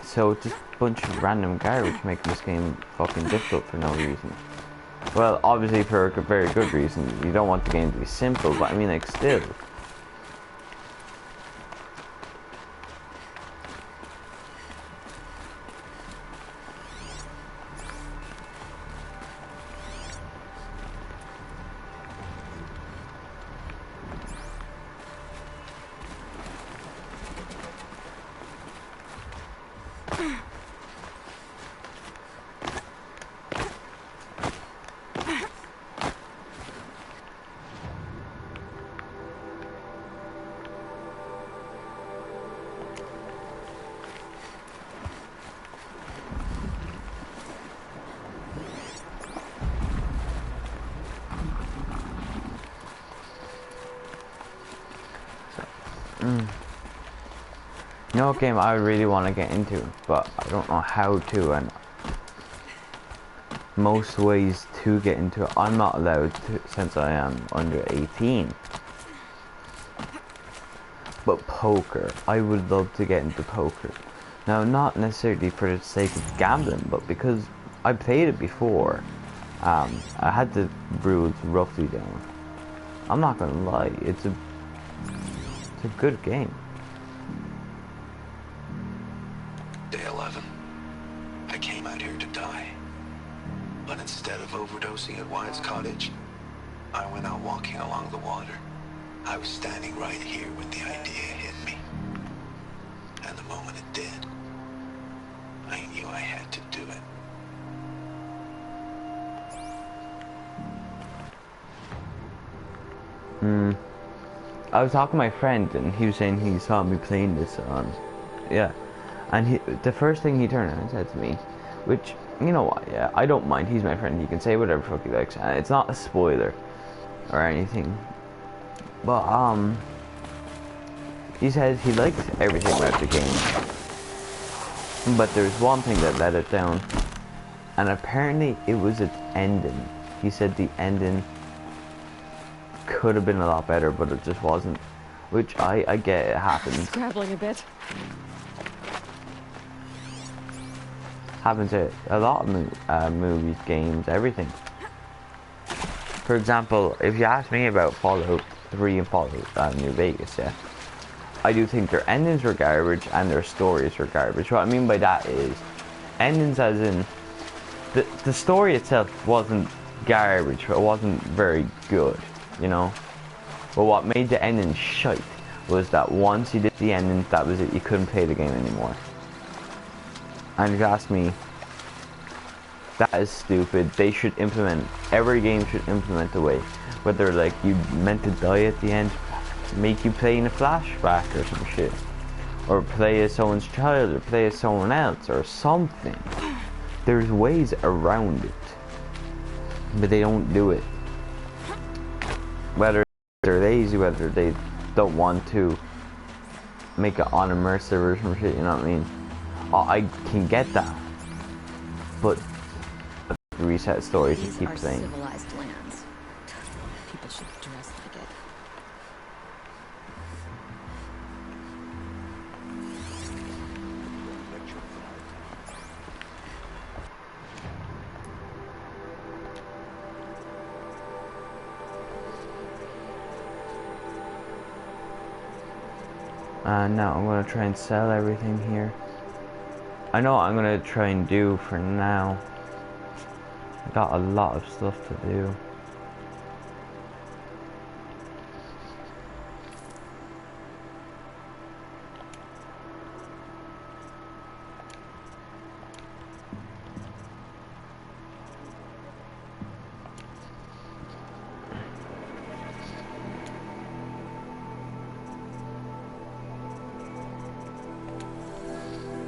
So it's just a bunch of random garbage making this game fucking difficult for no reason. Well, obviously for a very good reason. You don't want the game to be simple, but I mean, like, still. You know what game I really want to get into, but I don't know how to, and most ways to get into it, I'm not allowed to since I am under 18. But poker, I would love to get into poker. Now, not necessarily for the sake of gambling, but because I played it before, I had the rules roughly down. I'm not gonna lie, it's a good game. Day 11. I came out here to die. But instead of overdosing at Wyatt's cottage, I went out walking along the water. I was standing right here when the idea hit me. And the moment it did, I knew I had to do it. I was talking to my friend and he was saying he saw me playing this on, yeah. And the first thing he turned around and said to me, which, you know what, yeah, I don't mind, he's my friend, he can say whatever fuck he likes, and it's not a spoiler or anything. But, he said he liked everything about the game. But there's one thing that let it down, and apparently it was its ending. He said the ending could have been a lot better, but it just wasn't. Which I get, it happens. Scrabbling a bit. Happens to a lot of movies, games, everything. For example, if you ask me about Fallout 3 and Fallout New Vegas, yeah, I do think their endings were garbage and their stories were garbage. What I mean by that is, endings as in, the story itself wasn't garbage, it wasn't very good, you know. But what made the ending shite was that once you did the ending, that was it, you couldn't play the game anymore. And if you ask me, that is stupid. They should implement, every game should implement a way, whether like you meant to die at the end, make you play in a flashback or some shit, or play as someone's child, or play as someone else, or something. There's ways around it, but they don't do it. Whether they're lazy, whether they don't want to make it unimmersive or some shit, you know what I mean? I can get that, but reset stories to keep playing. Civilized lands. People should dress like it. Now I'm gonna try and sell everything here. I know what I'm gonna try and do for now. I got a lot of stuff to do.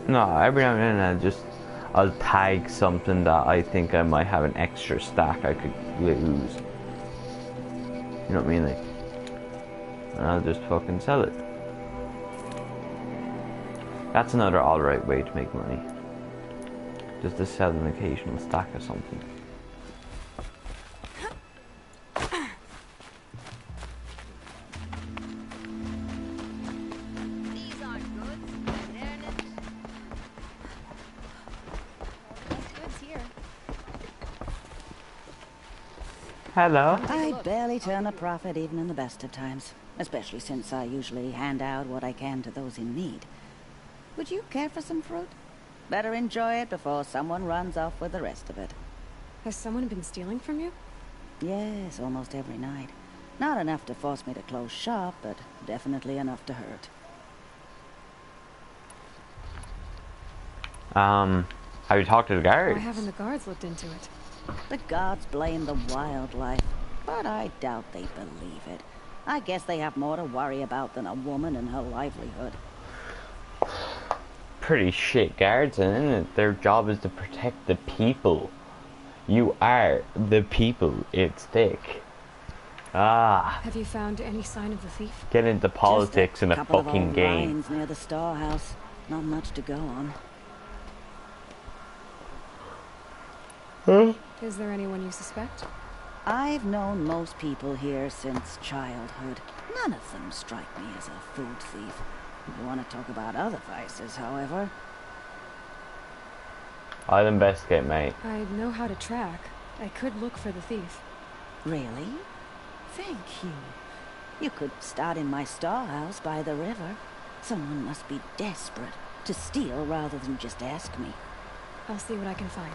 No, every now and then I'll tag something that I think I might have an extra stack I could lose. You know what I mean? Like, and I'll just fucking sell it. That's another alright way to make money. Just to sell an occasional stack of something. These aren't goods. They're less goods here. Hello. I barely turn a profit even in the best of times, especially since I usually hand out what I can to those in need. Would you care for some fruit? Better enjoy it before someone runs off with the rest of it. Has someone been stealing from you? Yes, almost every night. Not enough to force me to close shop, but definitely enough to hurt. Have you talked to the guards? Why haven't the guards looked into it? The gods blame the wildlife, but I doubt they believe it. I guess they have more to worry about than a woman and her livelihood. Pretty shit guards, isn't it? Their job is to protect the people. You are the people. It's thick. Ah. Have you found any sign of the thief? Get into politics in a couple fucking of old game. lines near the storehouse. Not much to go on. Huh? Is there anyone you suspect? I've known most people here since childhood. None of them strike me as a food thief. If you want to talk about other vices, however. I'll investigate, mate. I know how to track. I could look for the thief. Really? Thank you. You could start in my storehouse by the river. Someone must be desperate to steal rather than just ask me. I'll see what I can find.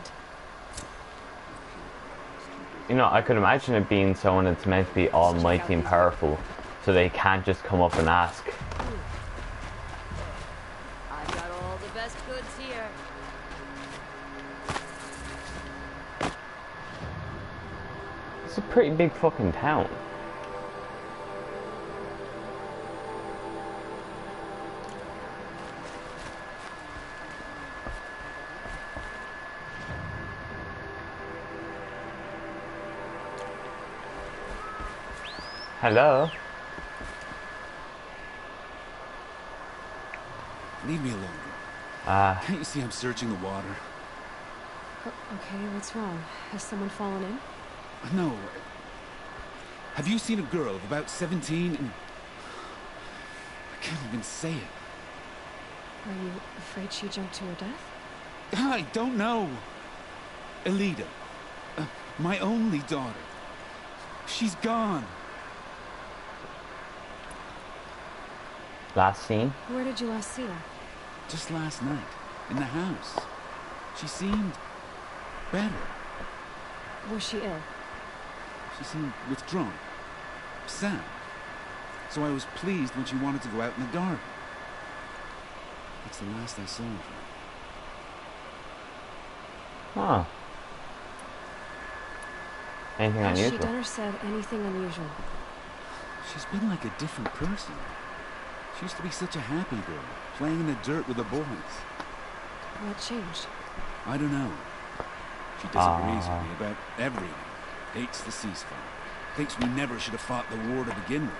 You know, I could imagine it being someone that's meant to be almighty and powerful, so they can't just come up and ask. I've got all the best goods here. It's a pretty big fucking town. Hello? Leave me alone. Can't you see I'm searching the water? Okay, what's wrong? Has someone fallen in? No. Have you seen a girl of about 17 and... I can't even say it. Are you afraid she jumped to her death? I don't know. Elida. My only daughter. She's gone. Last scene? Where did you last see her? Just last night. In the house. She seemed... better. Was she ill? She seemed withdrawn. Sad. So I was pleased when she wanted to go out in the garden. That's the last I saw of her. Huh. Anything Has she unusual? done or said anything unusual? She's been like a different person. She used to be such a happy girl, playing in the dirt with the boys. What changed? I don't know. She disagrees with me about everything. Hates the ceasefire. Thinks we never should have fought the war to begin with.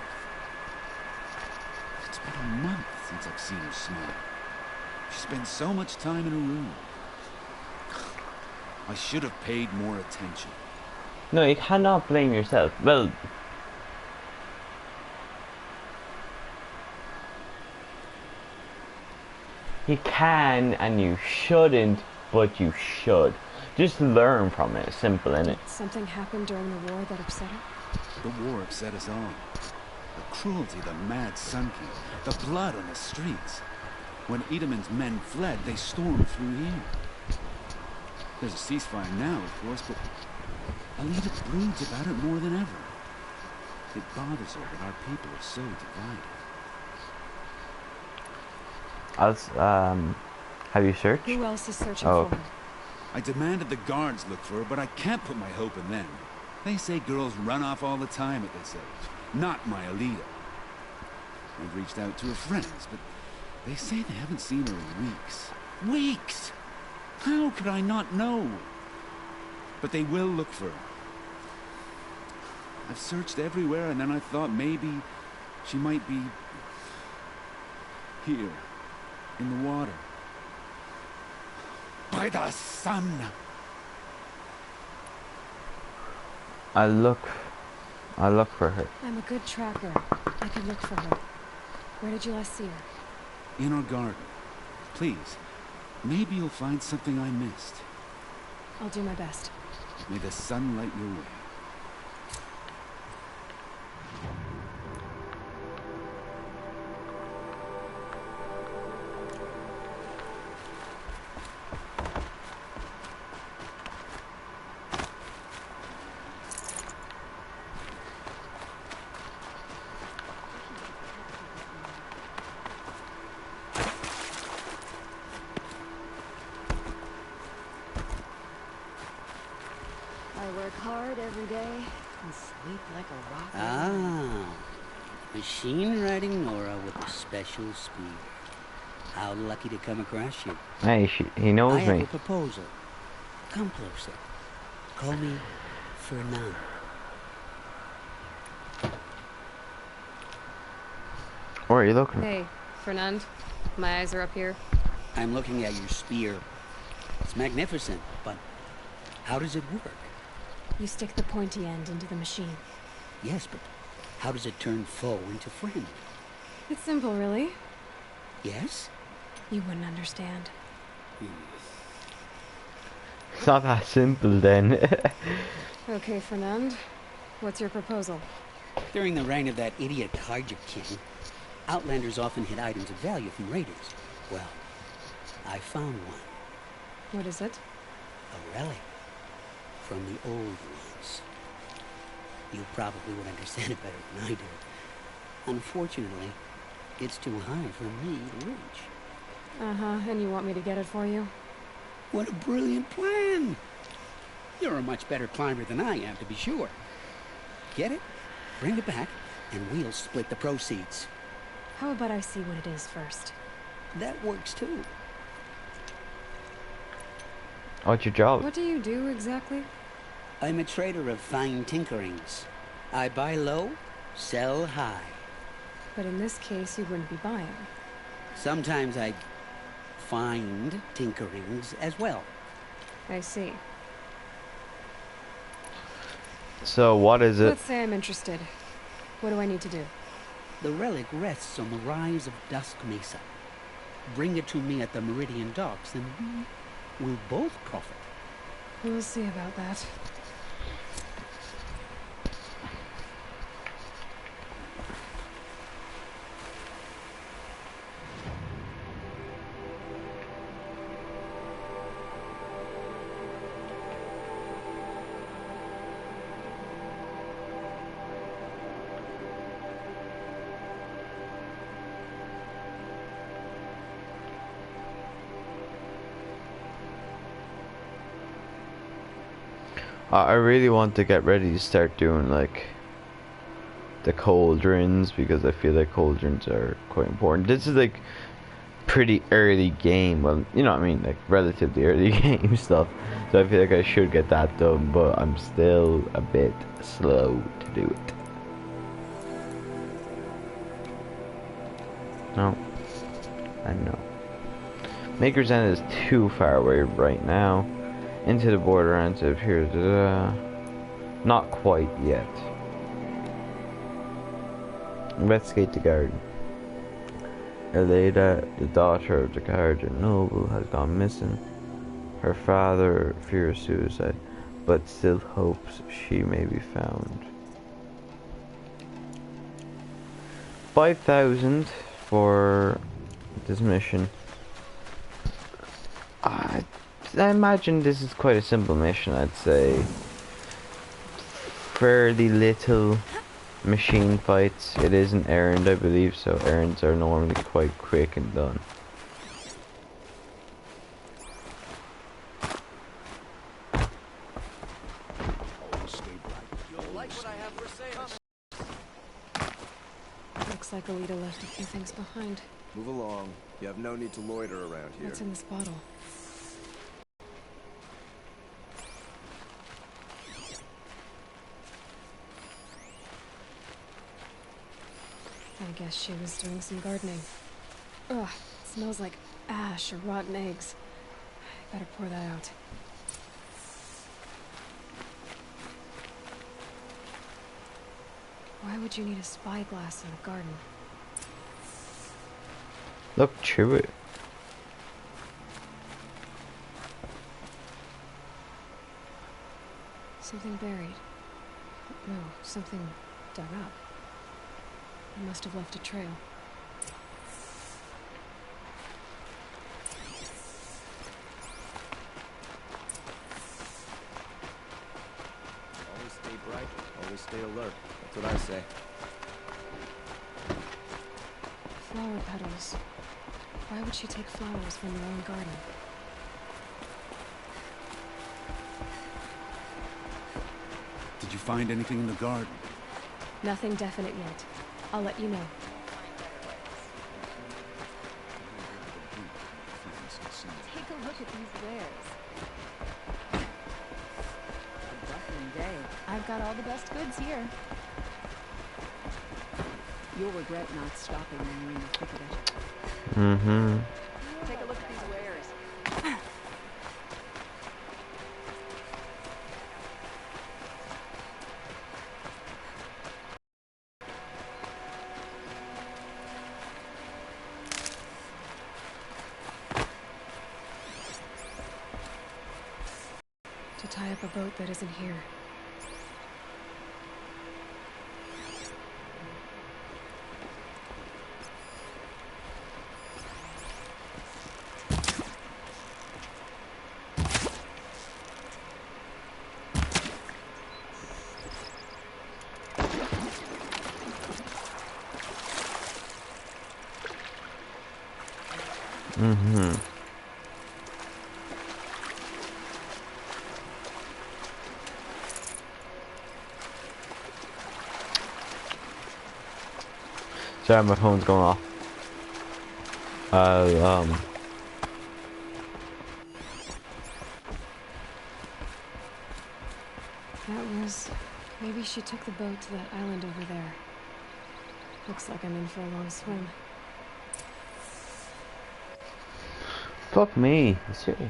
It's been a month since I've seen her smile. She spends so much time in her room. I should have paid more attention. No, you cannot blame yourself. Well, you can and you shouldn't, but you should. Just learn from it. Simple, innit? Did something happen during the war that upset her? The war upset us all. The cruelty, the mad Sun King, the blood on the streets. When Edelman's men fled, they stormed through here. There's a ceasefire now, of course, but Alita broods about it more than ever. It bothers her that our people are so divided. Have you searched? Who else is searching Oh. for her? I demanded the guards look for her, but I can't put my hope in them. They say girls run off all the time at this age. Not my Alita. I've reached out to her friends, but they say they haven't seen her in weeks. Weeks! How could I not know? But they will look for her. I've searched everywhere, and then I thought maybe she might be here, in the water. By the sun! I'll look for her. I'm a good tracker. I can look for her. Where did you last see her? In our garden. Please, maybe you'll find something I missed. I'll do my best. May the sun light your way. I work hard every day and sleep like a rock. Ah, machine riding Nora with a special speed. How lucky to come across you. Hey, he knows I have me. a proposal. Come closer. Call me Fernand. Where are you looking? Hey, Fernand. My eyes are up here. I'm looking at your spear. It's magnificent, but how does it work? You stick the pointy end into the machine. Yes, but how does it turn foe into friend? It's simple, really. Yes? You wouldn't understand. It's not that simple then. Okay, Fernand. What's your proposal? During the reign of that idiot Carja King, Outlanders often hid items of value from raiders. Well, I found one. What is it? A relic from the old ones. You probably would understand it better than I do. Unfortunately, it's too high for me to reach. Uh-huh, and you want me to get it for you? What a brilliant plan! You're a much better climber than I am, to be sure. Get it, bring it back, and we'll split the proceeds. How about I see what it is first? That works too. What's your job? What do you do exactly? I'm a trader of fine tinkerings. I buy low, sell high. But in this case, you wouldn't be buying. Sometimes I find tinkerings as well. I see. So what is it? Let's say I'm interested. What do I need to do? The relic rests on the rise of Dusk Mesa. Bring it to me at the Meridian docks, and we'll both profit. We'll see about that. I really want to get ready to start doing like the cauldrons, because I feel like cauldrons are quite important. This is like pretty early game, well, you know what I mean, like relatively early game stuff, so I feel like I should get that done, but I'm still a bit slow to do it. No, I know. Maker's End is too far away right now. Into the border and to here. Not quite yet. Investigate the garden. Eleda, the daughter of the Guardian noble, has gone missing. Her father fears suicide, but still hopes she may be found. 5,000 for this mission. I imagine this is quite a simple mission, I'd say. Fairly little machine fights. It is an errand, I believe, so errands are normally quite quick and done. Looks like Alita left a few things behind. Move along. You have no need to loiter around here. What's in this bottle? I guess she was doing some gardening. Ugh, it smells like ash or rotten eggs. I better pour that out. Why would you need a spyglass in a garden? Look through it. Something buried. No, something dug up. It must have left a trail. Always stay bright, always stay alert. That's what I say. Flower petals. Why would she take flowers from her own garden? Did you find anything in the garden? Nothing definite yet. I'll let you know. Take a look at these wares. A bustling day. I've got all the best goods here. You'll regret not stopping when you're in the thick of it. Mm-hmm. Take a look at these wares. type of boat that isn't here. Mm-hmm. Sorry, my phone's going off. That was... Maybe she took the boat to that island over there. Looks like I'm in for a long swim. Fuck me. Serious.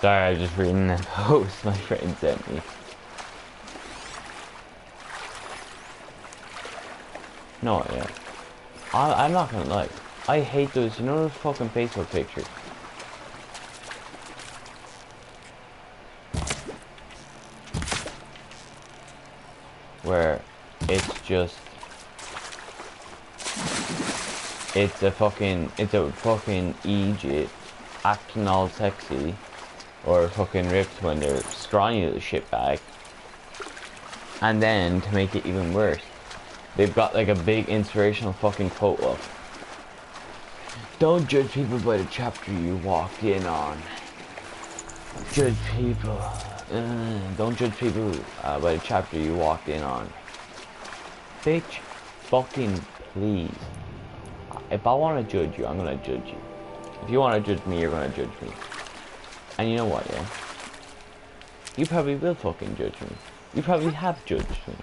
Sorry, I was just reading that post my friend sent me. No, yeah. I'm not gonna lie. I hate those, you know those fucking Facebook pictures? Where it's just... It's a fucking Egypt acting all sexy. Or fucking ripped when they're scrawny little shitbag. And then, to make it even worse, they've got like a big inspirational fucking quote up. Don't judge people by the chapter you walked in on. Judge people. Don't judge people by the chapter you walked in on. Bitch, fucking please. If I want to judge you, I'm gonna judge you. If you want to judge me, you're gonna judge me. And you know what, yeah? You probably will fucking judge me. You probably have judged me.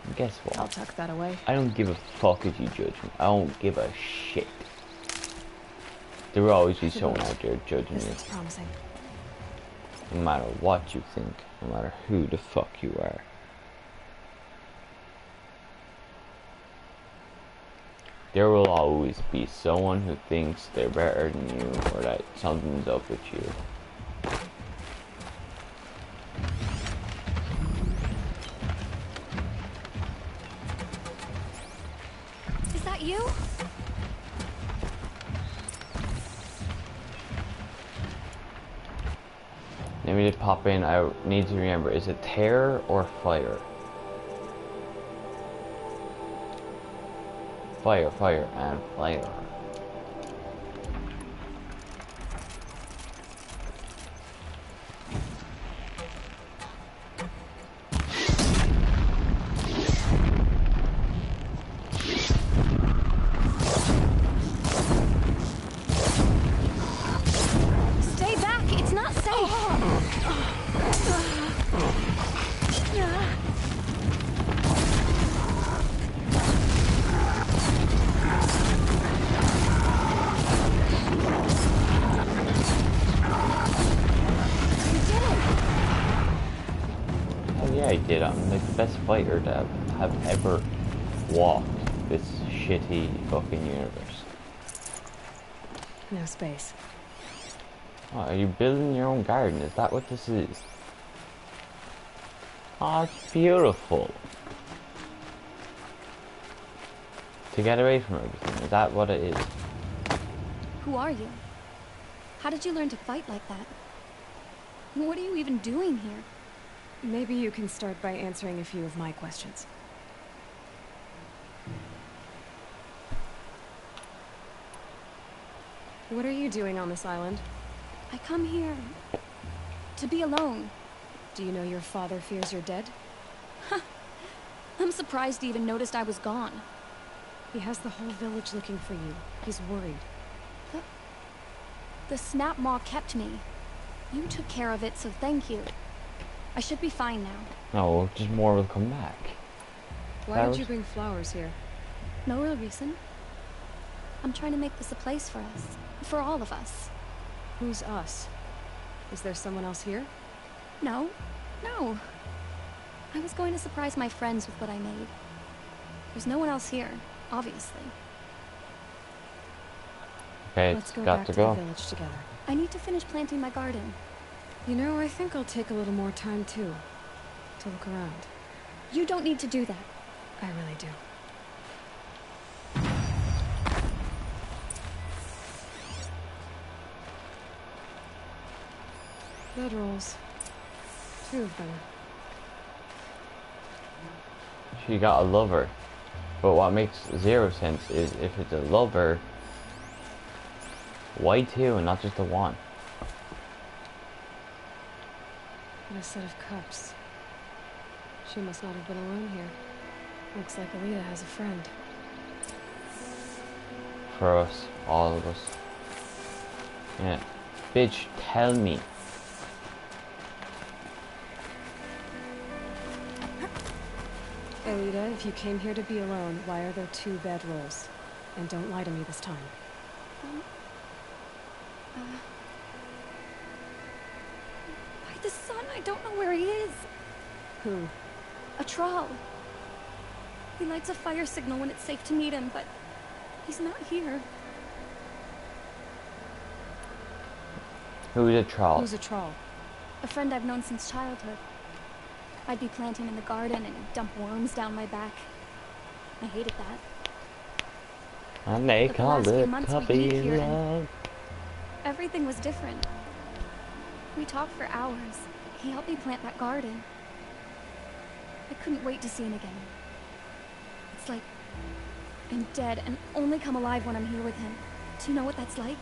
And guess what? I'll tuck that away. I don't give a fuck if you judge me. I don't give a shit. There will always be someone out there judging you. This is promising. No matter what you think. No matter who the fuck you are. There will always be someone who thinks they're better than you or that something's up with you. Is that you? Let me just pop in. I need to remember, is it terror or fire? Fire, fire, and fire. Stay back! It's not safe! Yeah, I did. I'm like the best fighter to have ever walked this shitty fucking universe. No space. Oh, are you building your own garden? Is that what this is? Oh, it's beautiful. To get away from everything. Is that what it is? Who are you? How did you learn to fight like that? What are you even doing here? Maybe you can start by answering a few of my questions. What are you doing on this island? I come here to be alone. Do you know your father fears you're dead? I'm surprised he even noticed I was gone. He has the whole village looking for you. He's worried. The snap maw kept me. You took care of it, so thank you. I should be fine now. No, just more will come back. Why did you bring flowers here? No real reason. I'm trying to make this a place for us. For all of us. Who's us? Is there someone else here? No. No. I was going to surprise my friends with what I made. There's no one else here, obviously. Okay, let's go got back to to go. the village together. I need to finish planting my garden. You know, I think I'll take a little more time too. To look around. You don't need to do that. I really do. Bedrolls. 2 of them. She got a lover. But what makes zero sense is if it's a lover, why 2 and not just the 1? And a set of cups. She must not have been alone here. Looks like Alita has a friend. For us, all of us. Yeah. Bitch, tell me. Alita, if you came here to be alone, why are there 2 bedrolls? And don't lie to me this time. By the sun, I don't know where he is. Who? A troll. He lights a fire signal when it's safe to meet him, but he's not here. Who's a troll? Who's a troll? A friend I've known since childhood. I'd be planting in the garden and he'd dump worms down my back. I hated that. And they But the called last few it months we puppy lived here and love. everything was different. We talked for hours. He helped me plant that garden. I couldn't wait to see him again. It's like I'm dead and only come alive when I'm here with him. Do you know what that's like?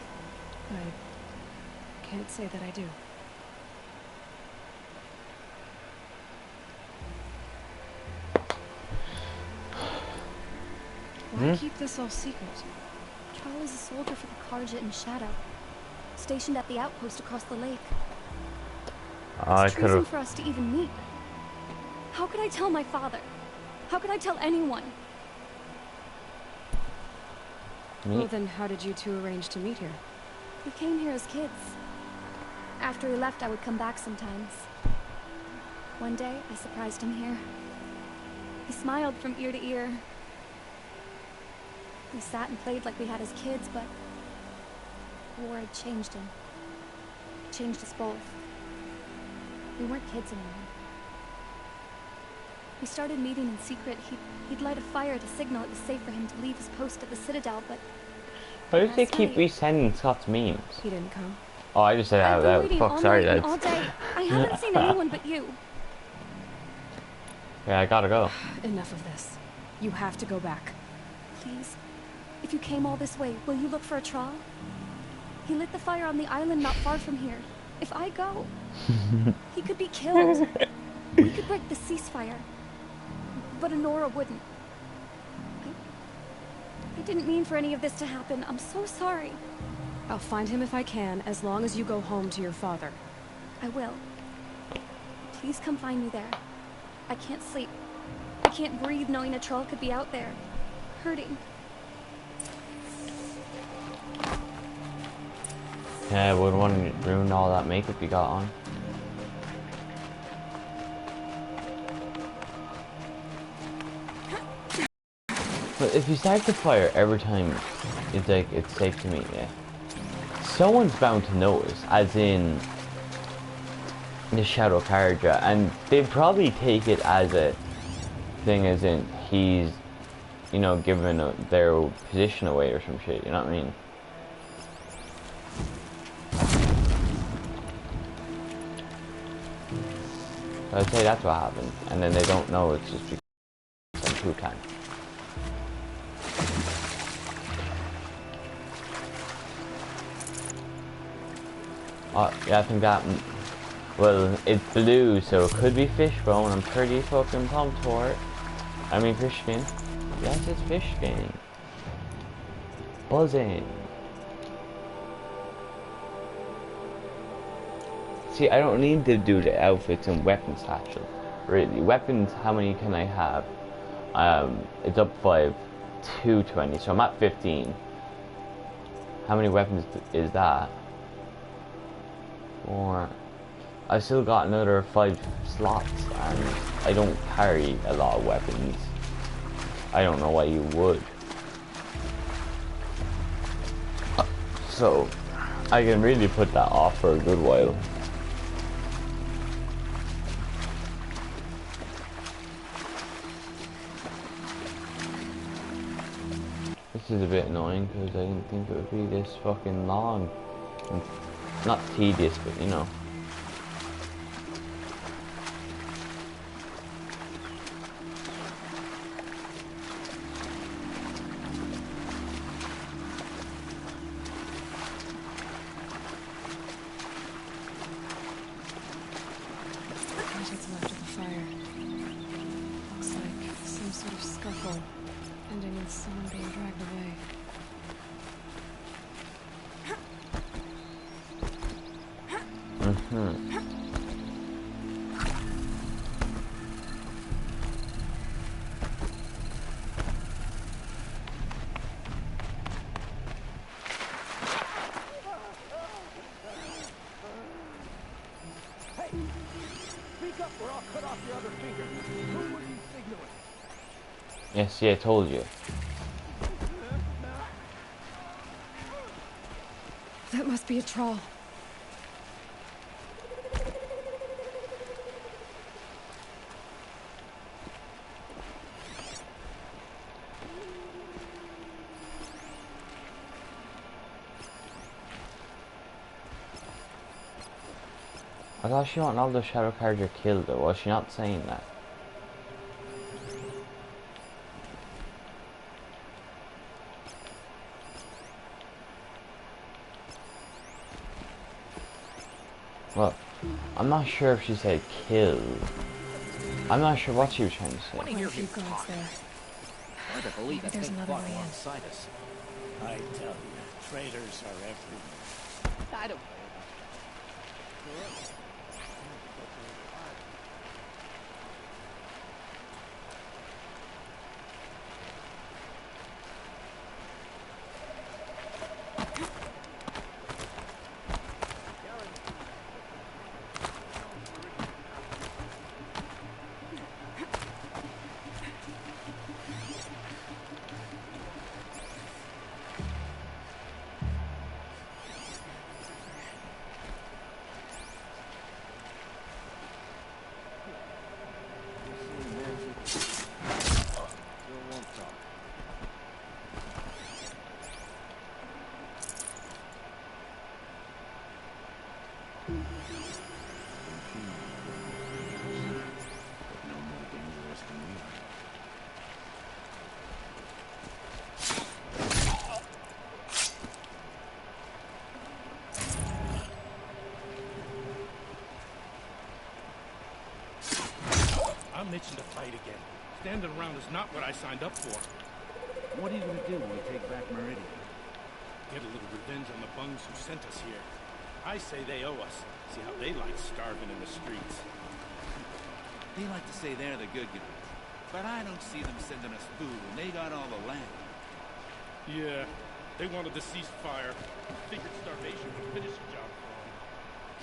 I can't say that I do. Why keep this all secret? Charlie's a soldier for the Karja in Shadow, stationed at the outpost across the lake. I It's could treason have. for us to even meet. How could I tell my father? How could I tell anyone? Well, then how did you 2 arrange to meet here? We came here as kids. After he left, I would come back sometimes. One day, I surprised him here. He smiled from ear to ear. We sat and played like we had as kids, but war had changed him. It changed us both. We weren't kids anymore. We started meeting in secret. He'd light a fire to signal it was safe for him to leave his post at the Citadel, but Why do they last keep night- resending Scott's memes? He didn't come. Oh, I just said I've out been loud. waiting Fuck, all sorry, night and lads. all day. I haven't seen anyone but you. Yeah, I gotta go. Enough of this. You have to go back. Please, if you came all this way, will you look for a troll? He lit the fire on the island not far from here. If I go, he could be killed. We could break the ceasefire, but Honora wouldn't. I didn't mean for any of this to happen. I'm so sorry. I'll find him if I can, as long as you go home to your father. I will. Please come find me there. I can't sleep. I can't breathe knowing a troll could be out there, hurting. Yeah, I wouldn't want to ruin all that makeup you got on. But if you start the fire every time it's like it's safe to meet you, someone's bound to notice, as in the Shadow Karja, and they'd probably take it as a thing, as in he's you know, giving their position away or some shit, you know what I mean? So I'd say that's what happened, and then they don't know it's just because it's a 2 tank. Oh, yeah, I think that, well, it's blue, so it could be fishbone. I'm pretty fucking pumped for it. I mean, fish skin. Yes, it's fish skin. Buzzing. See, I don't need to do the outfits and weapons satchel. Really, weapons, how many can I have? It's up 5, 220, so I'm at 15. How many weapons is that? 4. I've still got another 5 slots, and I don't carry a lot of weapons. I don't know why you would. So, I can really put that off for a good while. This is a bit annoying because I didn't think it would be this fucking long. And not tedious, but you know. What's left of the fire? Looks like some sort of scuffle, ending with someone being dragged away. Yes, see, I told you. That must be a troll. I thought she wanted all the shadow cards are killed though, was she not saying that? Well, I'm not sure if she said kill. I'm not sure what she was trying to say. Quite a few guards there. Hard to believe Maybe there's another way in. alongside us. I tell you, traitors are everywhere. I don't worry about it. I'm itching to fight again. Standing around is not what I signed up for. What are you gonna do when we take back Meridian? Get a little revenge on the bungs who sent us here. I say they owe us. See how they like starving in the streets. They like to say they're the good guys, but I don't see them sending us food when they got all the land. Yeah, they wanted to cease fire. Figured starvation would finish the job for them.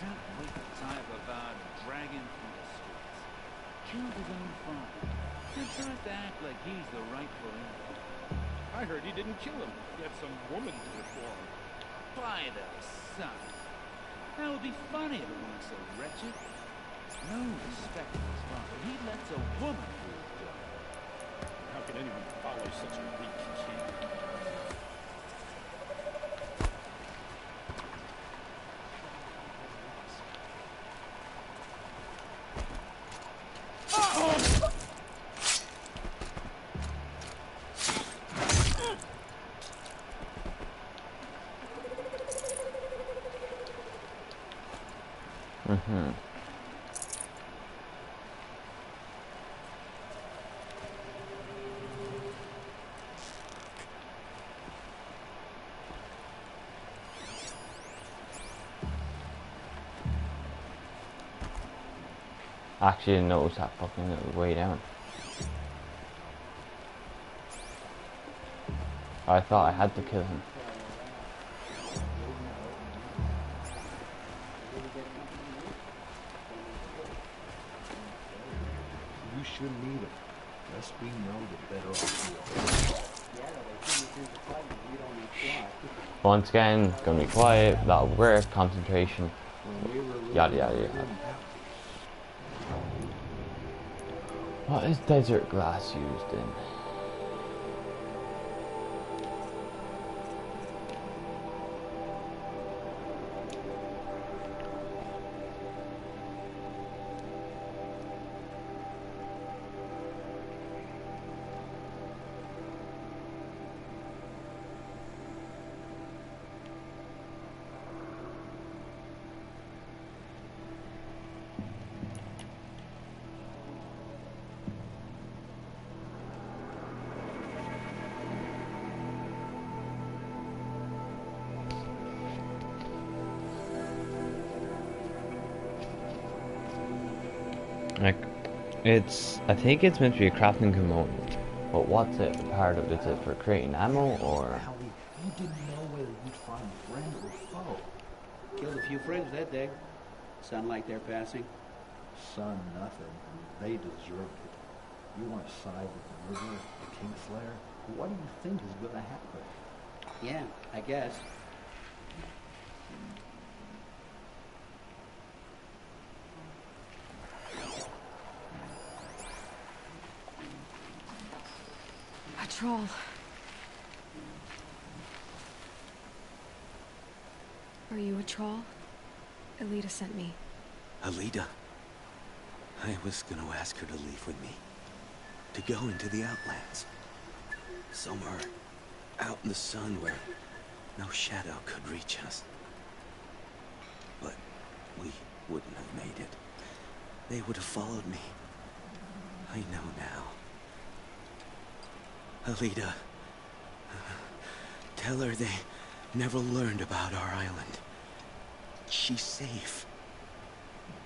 Can't wait to tie up a vod and drag him through the streets. Killed his own father. And tries to act like he's the rightful heir. I heard he didn't kill him. He had some woman to it for him. By the sun. That would be funny if it weren't so wretched. No respect for his father. He lets a woman do his job. How can anyone follow such a weak king? Actually, didn't notice that fucking little way down. I thought I had to kill him. You shouldn't either. Less we know, the better off we are. Once again, gonna be quiet, that'll work, concentration, yada yada yada. What is desert glass used in? Like, I think it's meant to be a crafting component, but what's it a part of? Is it for creating ammo, or? You didn't know whether you'd find friend or foe. Killed a few friends that day. Sound like they're passing? Son, nothing. They deserved it. You want to side with the murderer, the Kingslayer? What do you think is going to happen? Yeah, I guess. A troll. Are you a troll? Elita sent me. Alita? I was gonna ask her to leave with me. To go into the Outlands. Somewhere out in the sun where no shadow could reach us. But we wouldn't have made it. They would have followed me. I know now. Alita, tell her they never learned about our island. She's safe.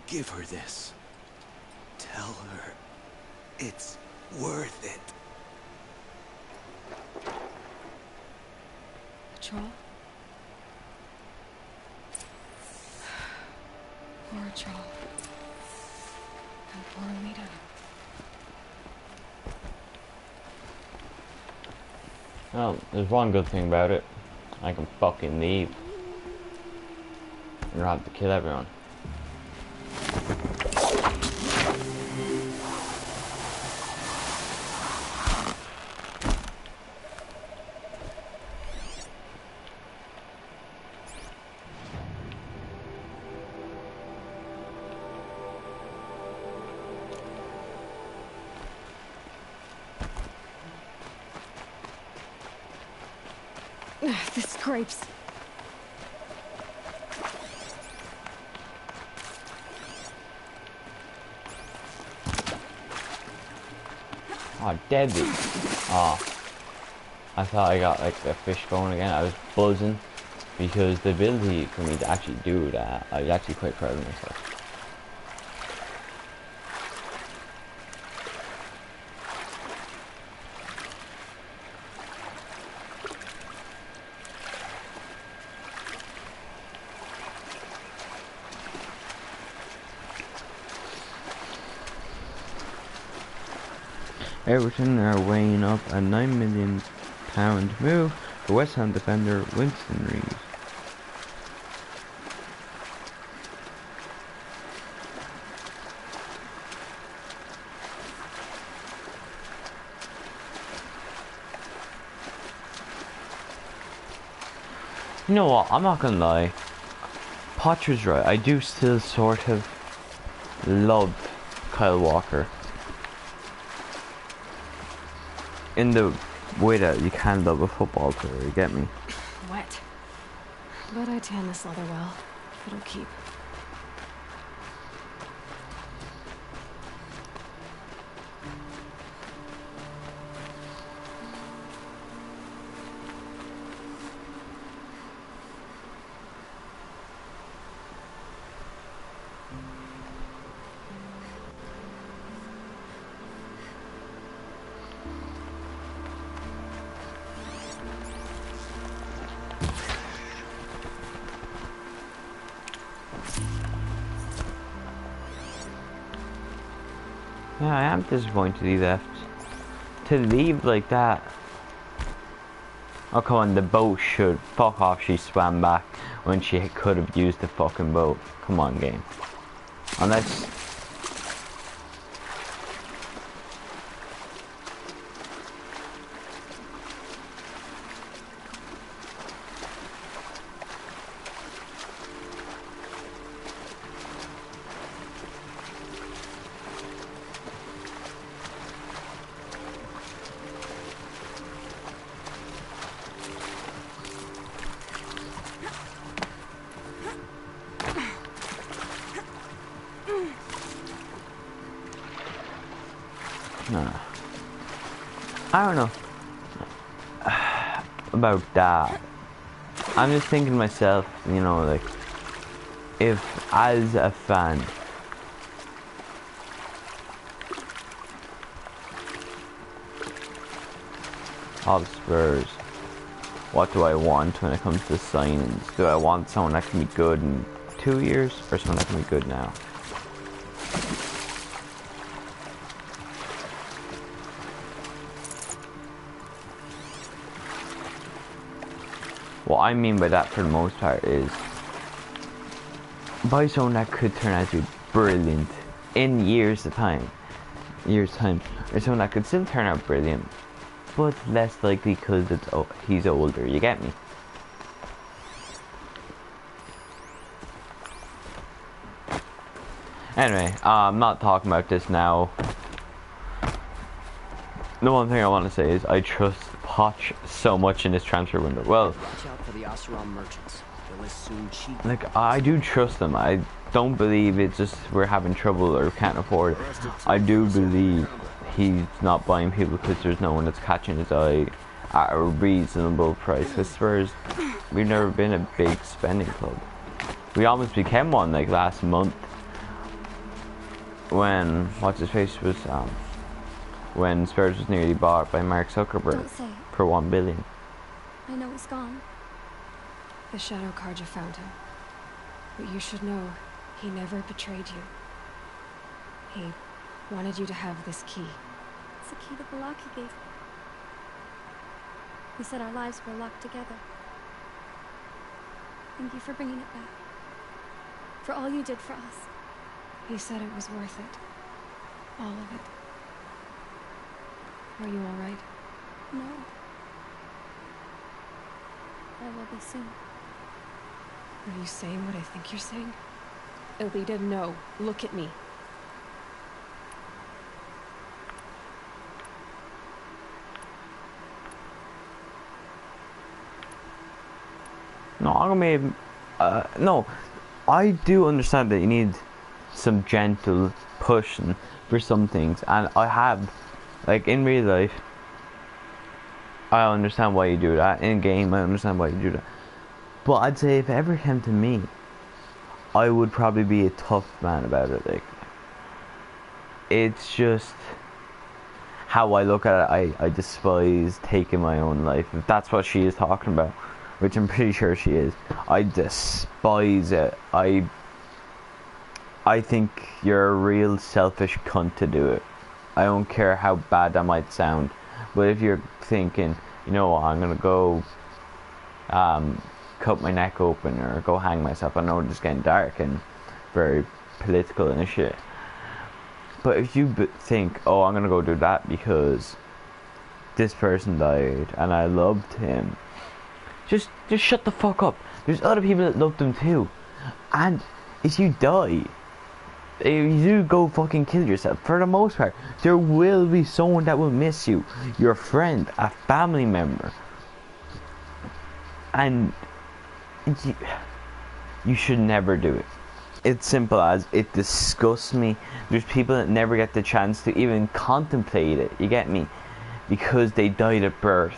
Give her this. Tell her it's worth it. A troll? Poor troll. And poor Alita. Well, there's one good thing about it. I can fucking leave. You don't have to kill everyone. This scrapes. Oh, Debbie. Oh. I thought I got like the fish going again. I was buzzing because the ability for me to actually do that, I was actually quite proud of myself. Everton are weighing up a £9 million move for West Ham defender Winston Reeves. You know what? I'm not gonna lie. Potter's right. I do still sort of love Kyle Walker. In the way that you can love a football player, you get me? Wet. But I tan this leather well. It'll keep. Yeah, I am disappointed he left. To leave like that. Oh, come on, the boat should. Fuck off, she swam back when she could have used the fucking boat. Come on, game. Unless... I don't know about that. I'm just thinking to myself, you know, like, if as a fan of Spurs, what do I want when it comes to signings? Do I want someone that can be good in 2 years or someone that can be good now? What I mean by that for the most part is buy someone that could turn out to be brilliant in years' time, or someone that could still turn out brilliant, but less likely because he's older. You get me? Anyway, I'm not talking about this now. The one thing I want to say is I trust Poch so much in this transfer window. Well, watch out for the Oseram merchants. They'll as soon cheat. Like, I do trust them. I don't believe it's just we're having trouble or can't afford it. I do believe he's not buying people because there's no one that's catching his eye at a reasonable price. Because Spurs, we've never been a big spending club. We almost became one like last month when what's his face was when Spurs was nearly bought by Mark Zuckerberg for $1 billion. I know he's gone. The shadow card you found him. But you should know, he never betrayed you. He wanted you to have this key. It's the key that Balaki gave me. He said our lives were locked together. Thank you for bringing it back. For all you did for us. He said it was worth it. All of it. Are you all right? No. I will be soon. Are you saying what I think you're saying? Elita, no. Look at me. No, I'm gonna be... no, I do understand that you need some gentle pushing for some things, and I have, like, in real life, I understand why you do that. In game, I understand why you do that. But I'd say if it ever came to me, I would probably be a tough man about it. Like, it's just how I look at it. I despise taking my own life. If that's what she is talking about, which I'm pretty sure she is, I despise it. I think you're a real selfish cunt to do it. I don't care how bad that might sound. But if you're thinking, you know what, I'm gonna go cut my neck open or go hang myself, I know it's getting dark and very political and shit. But if you think, oh, I'm gonna go do that because this person died and I loved him, Just shut the fuck up. There's other people that love them too. And if you die, if you do go fucking kill yourself, for the most part, there will be someone that will miss you. Your friend, a family member. And you should never do it. It's simple as, it disgusts me. There's people that never get the chance to even contemplate it, you get me? Because they died at birth,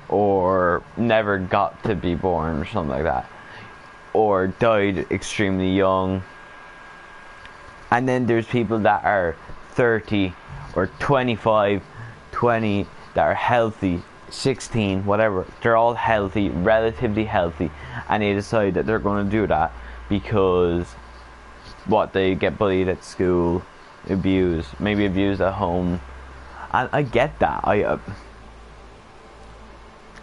or never got to be born, or something like that. Or died extremely young. And then there's people that are 30 or 25, 20 that are healthy, 16, whatever. They're all healthy, relatively healthy, and they decide that they're going to do that because they get bullied at school, maybe abused at home. And I get that.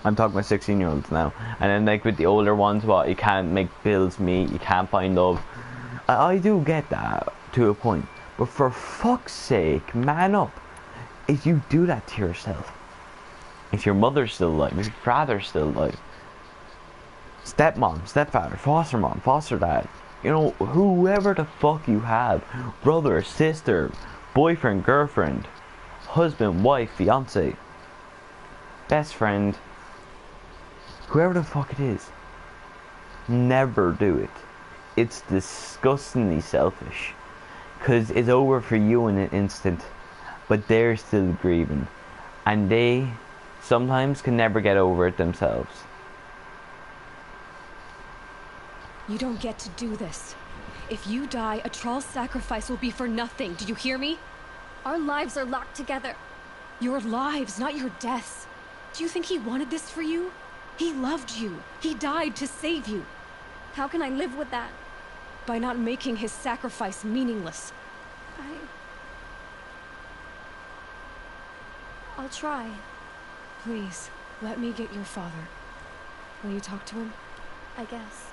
I'm talking about 16-year-olds now. And then like with the older ones, you can't make bills meet, you can't find love. I do get that to a point. But for fuck's sake, man up. If you do that to yourself, if your mother's still alive, if your father's still alive, stepmom, stepfather, foster mom, foster dad, you know, whoever the fuck you have, brother, sister, boyfriend, girlfriend, husband, wife, fiance, best friend, whoever the fuck it is, never do it. It's disgustingly selfish, because it's over for you in an instant, but they're still grieving, and they sometimes can never get over it themselves. You don't get to do this. If you die, a Troll's sacrifice will be for nothing. Do you hear me? Our lives are locked together. Your lives, not your deaths. Do you think he wanted this for you? He loved you. He died to save you. How can I live with that? By not making his sacrifice meaningless. I'll try. Please, let me get your father. Will you talk to him? I guess.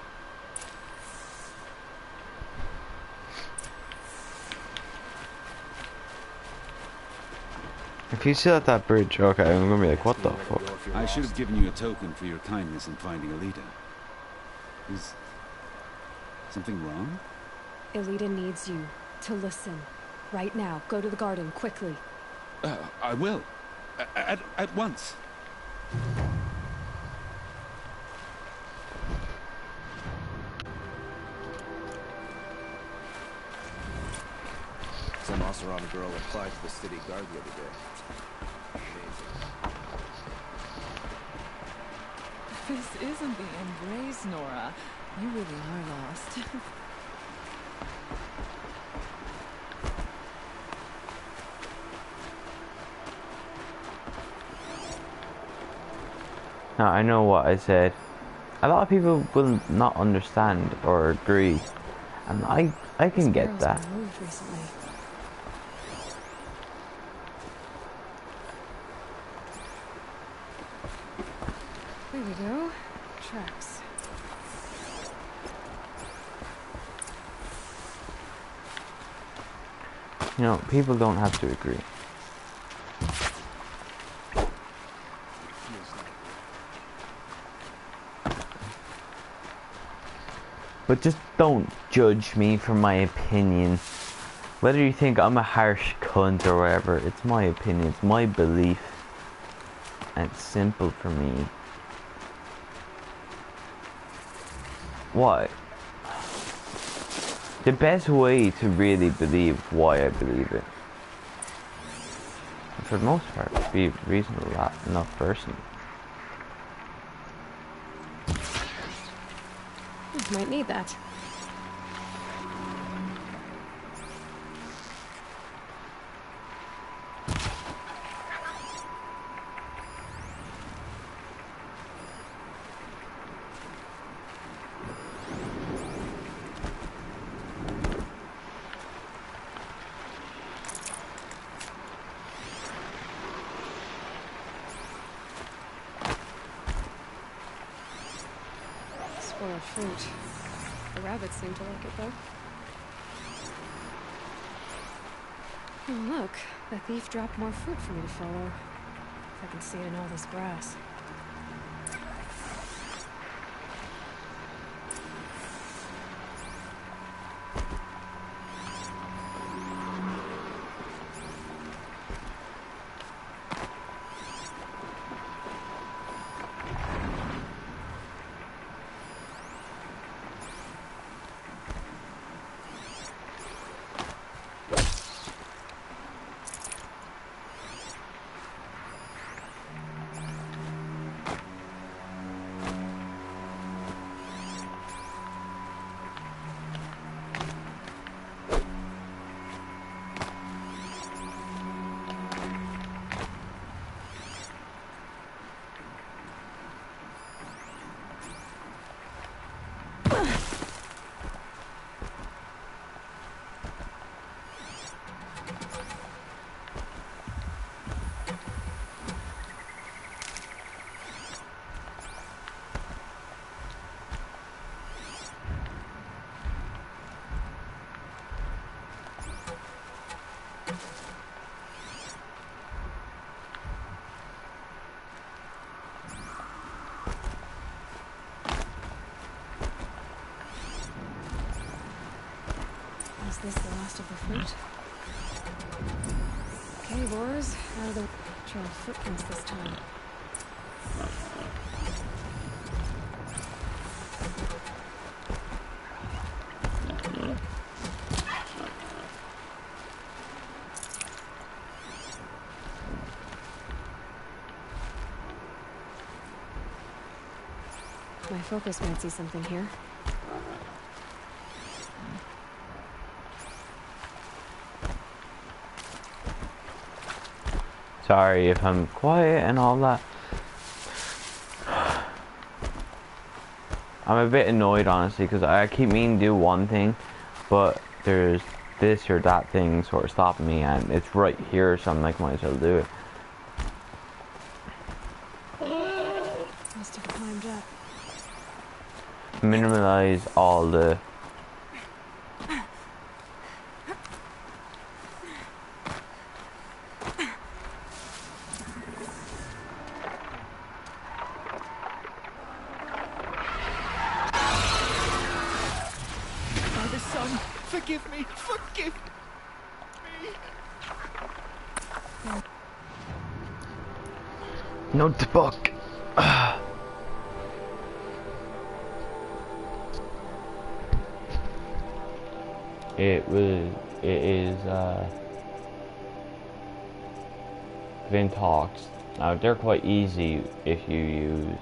If he's still at that bridge, okay, I'm gonna be like, what the fuck? I should have given you a token for your kindness in finding Alita. Is something wrong? Alita needs you to listen. Right now. Go to the garden, quickly. I will. At once. Some Oseram girl applied to the city guard the other day. This isn't the embrace, Nora. You really are lost. Now, I know what I said. A lot of people will not understand or agree, and I can get that. There we go. Tracks. You know, people don't have to agree. But just don't judge me for my opinion. Whether you think I'm a harsh cunt or whatever, it's my opinion, it's my belief. And it's simple for me. What? The best way to really believe why I believe it, for the most part, be a reasonable enough person. Might need that. Spoiled fruit. The rabbits seem to like it, though. Oh, look. The thief dropped more fruit for me to follow. If I can see it in all this grass. Is this the last of the fruit? Okay, boars, out of the trail footprints this time. My focus might see something here. Sorry if I'm quiet and all that. I'm a bit annoyed, honestly, because I keep meaning to do one thing, but there's this or that thing sort of stopping me, and it's right here, so I'm like, might as well do it. Must have climbed up. Minimize all the... Father, son, forgive me, forgive me. Notebook. It is Vintox. Now they're quite easy if you use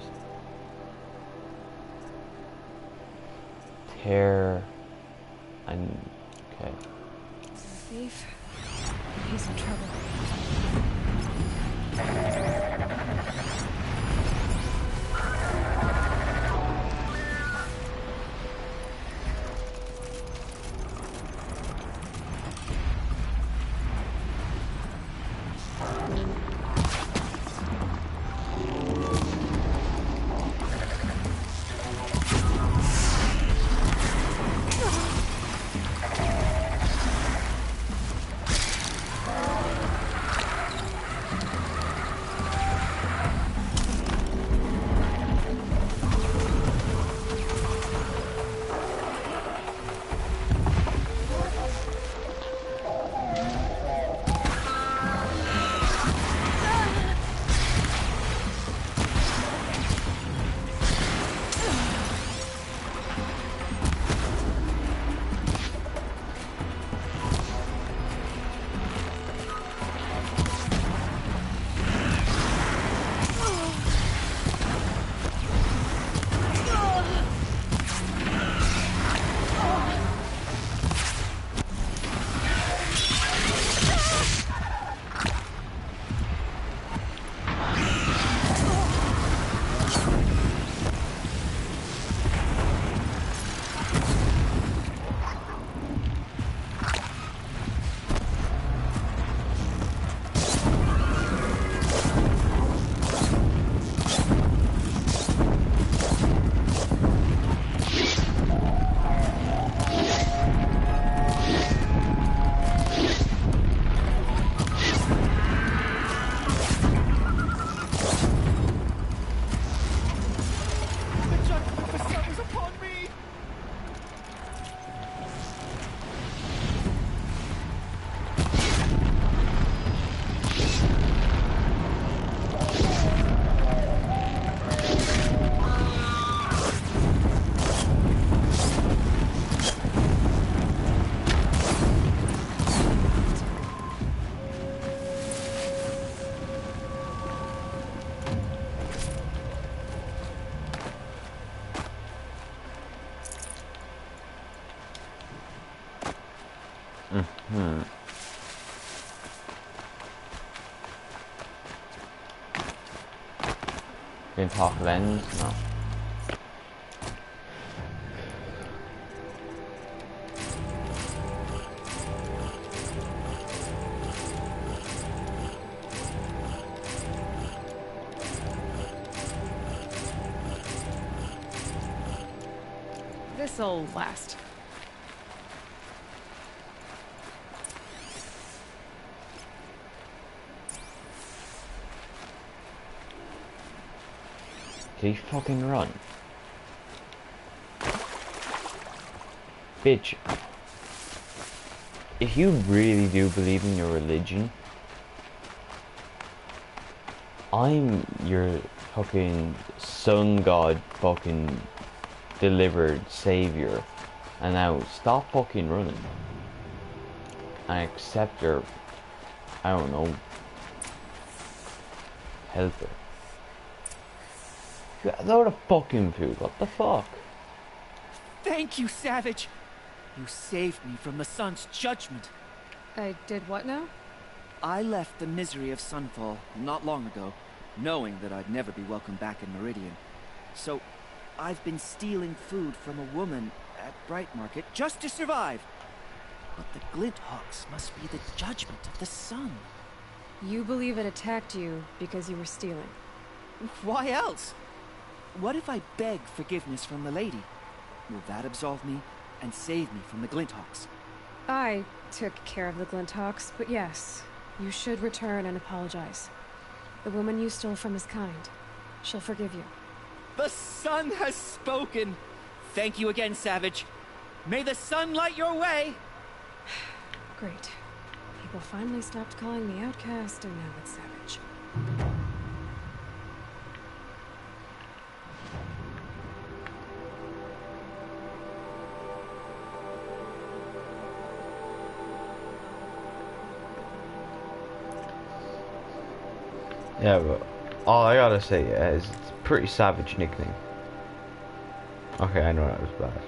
tear and okay. Is there a thief? He's in trouble. Can talk lens? No. This'll last. Did he fucking run? Bitch. if you really do believe in your religion, I'm your fucking sun god fucking delivered savior, and now stop fucking running and accept your, I don't know, helper. You got a load of fucking food, what the fuck? Thank you, Savage! You saved me from the sun's judgment. I did what now? I left the misery of Sunfall not long ago, knowing that I'd never be welcome back in Meridian. So, I've been stealing food from a woman at Bright Market just to survive. But the Glinthawks must be the judgment of the sun. You believe it attacked you because you were stealing? Why else? What if I beg forgiveness from the lady? Will that absolve me and save me from the Glinthawks? I took care of the Glinthawks, but yes, you should return and apologize. The woman you stole from is kind. She'll forgive you. The sun has spoken! Thank you again, Savage. May the sun light your way! Great. People finally stopped calling me outcast, and now it's Savage. Yeah, but all I gotta say is it's a pretty savage nickname. Okay, I know that was bad.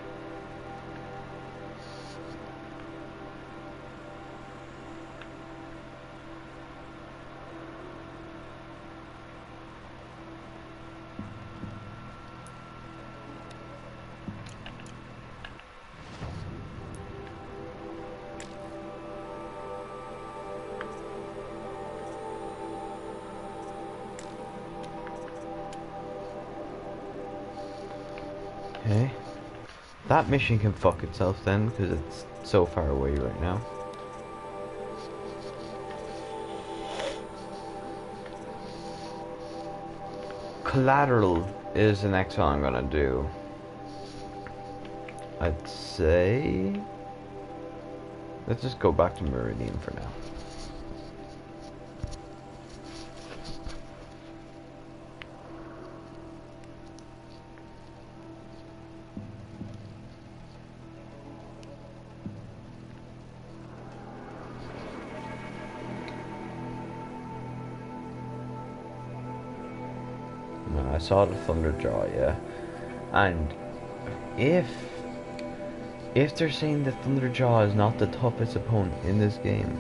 Okay. That mission can fuck itself then, because it's so far away right now. Collateral is the next one I'm gonna do. I'd say... let's just go back to Meridian for now. I saw the Thunderjaw, yeah. And if they're saying the Thunderjaw is not the toughest opponent in this game,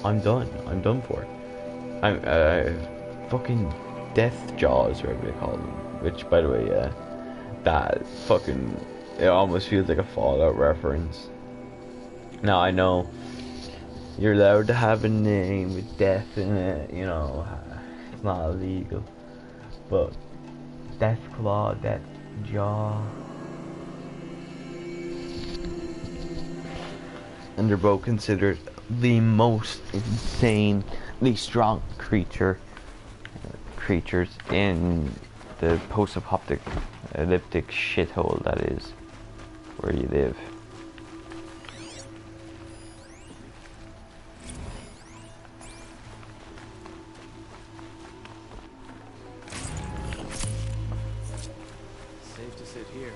I'm done. I'm done for. I'm fucking Death Jaws, or whatever they call them. Which, by the way, yeah, that fucking, it almost feels like a Fallout reference. Now I know you're allowed to have a name with death in it, you know, it's not illegal, but Death Claw, Death Jaw, and they're both considered the most insanely strong creatures in the post-apocalyptic shithole that is where you live. Safe to sit here.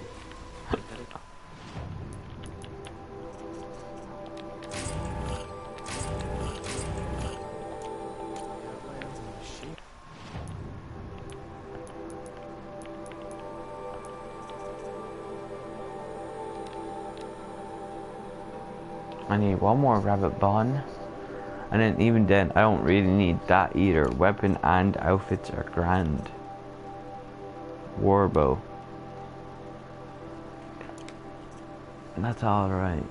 I need one more rabbit bun, and then even then I don't really need that either. Weapon and outfits are grand. Warbow, and that's alright.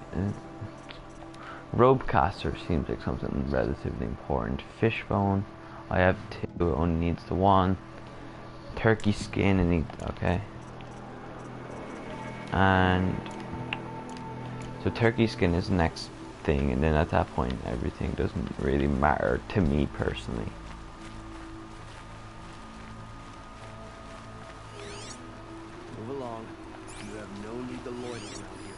Ropecaster seems like something relatively important. Fishbone, I have two, it only needs the one. Turkey skin, I need, okay. And so turkey skin is the next thing, and then at that point everything doesn't really matter to me personally. Move along. You have no need to loiter around here.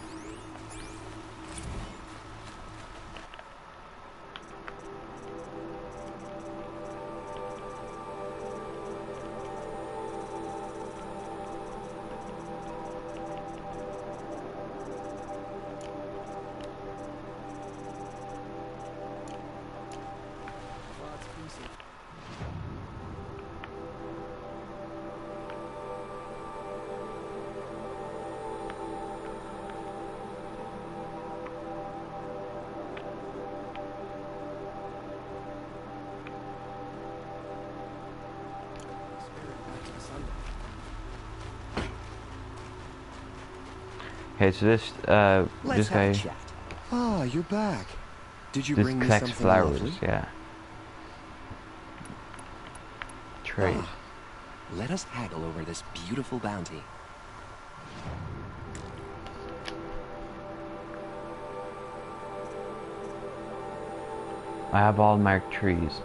Okay, so this Let's this have a guy, chat. Ah, you're back. Did you this bring me collects something flowers. lovely? Yeah. Trade. Ah, let us haggle over this beautiful bounty. I have all marked trees.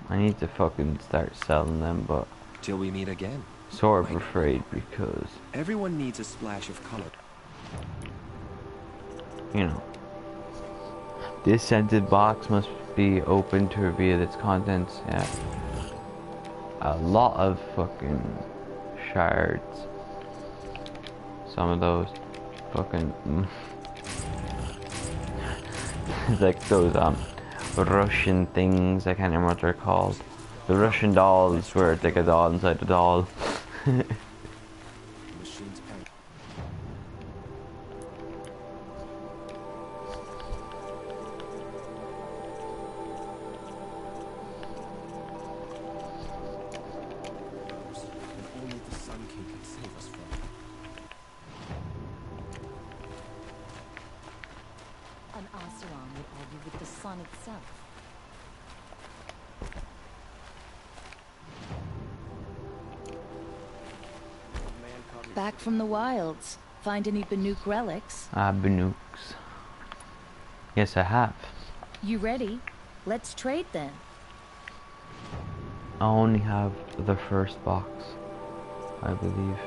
I need to fucking start selling them, but Till we meet again. sort of afraid because, Everyone needs a splash of color. you know, this scented box must be open to reveal its contents. Yeah. A lot of fucking shards. Some of those fucking it's like those Russian things, I can't remember what they're called. The Russian dolls where it's like a doll inside a doll. Only the Sun King can save us from. An Oseram would argue with the sun itself. Back from the wilds. Find any Banuk relics? Banuks. Yes, I have. You ready? Let's trade then. I only have the first box, I believe.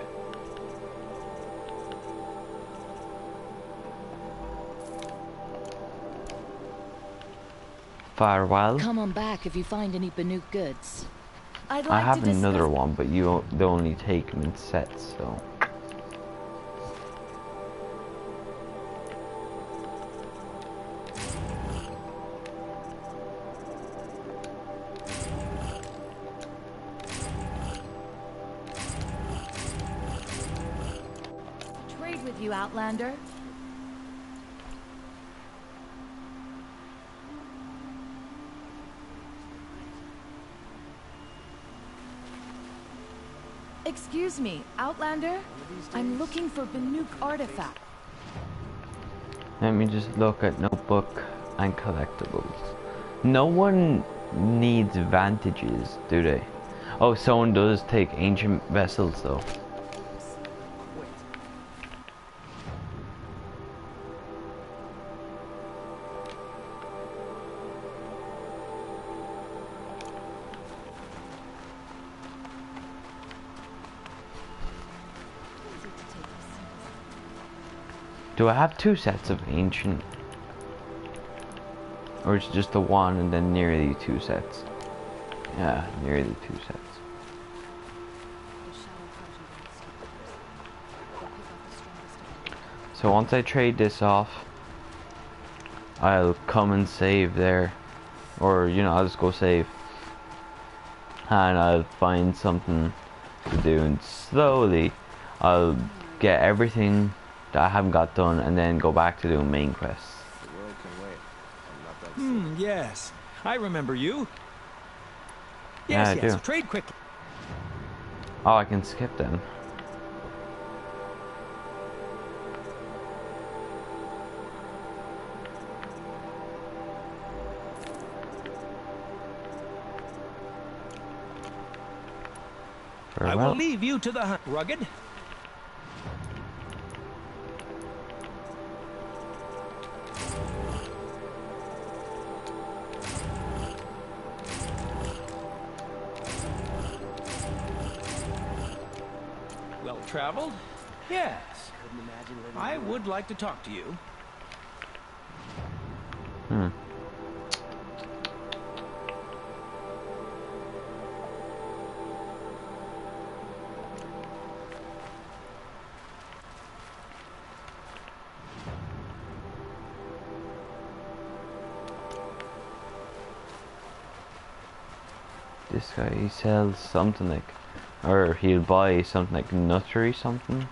Farewell. Come on back if you find any Banuk goods. I'd I like have to another discuss- one, but they only take them in sets, so. Trade with you, Outlander. Excuse me, Outlander? I'm looking for Banuk artifact. Let me just look at notebook and collectibles. No one needs vantages, do they? Oh, someone does take ancient vessels though. Do I have two sets of ancient? Or is it just the one and then nearly two sets? Yeah, nearly two sets. So once I trade this off, I'll come and save there. Or, you know, I'll just go save. And I'll find something to do, and slowly I'll get everything that I haven't got done and then go back to doing main quests. The world can wait. I'm not that Yes. I remember you. Yeah, Yes, I yes. do. Trade quickly. Oh, I can skip them. Very I well. will leave you to the hunt, Rugged. Well traveled? Yes. I would like to talk to you. Hmm. this guy. He sells something like, or he'll buy something like nuttery something.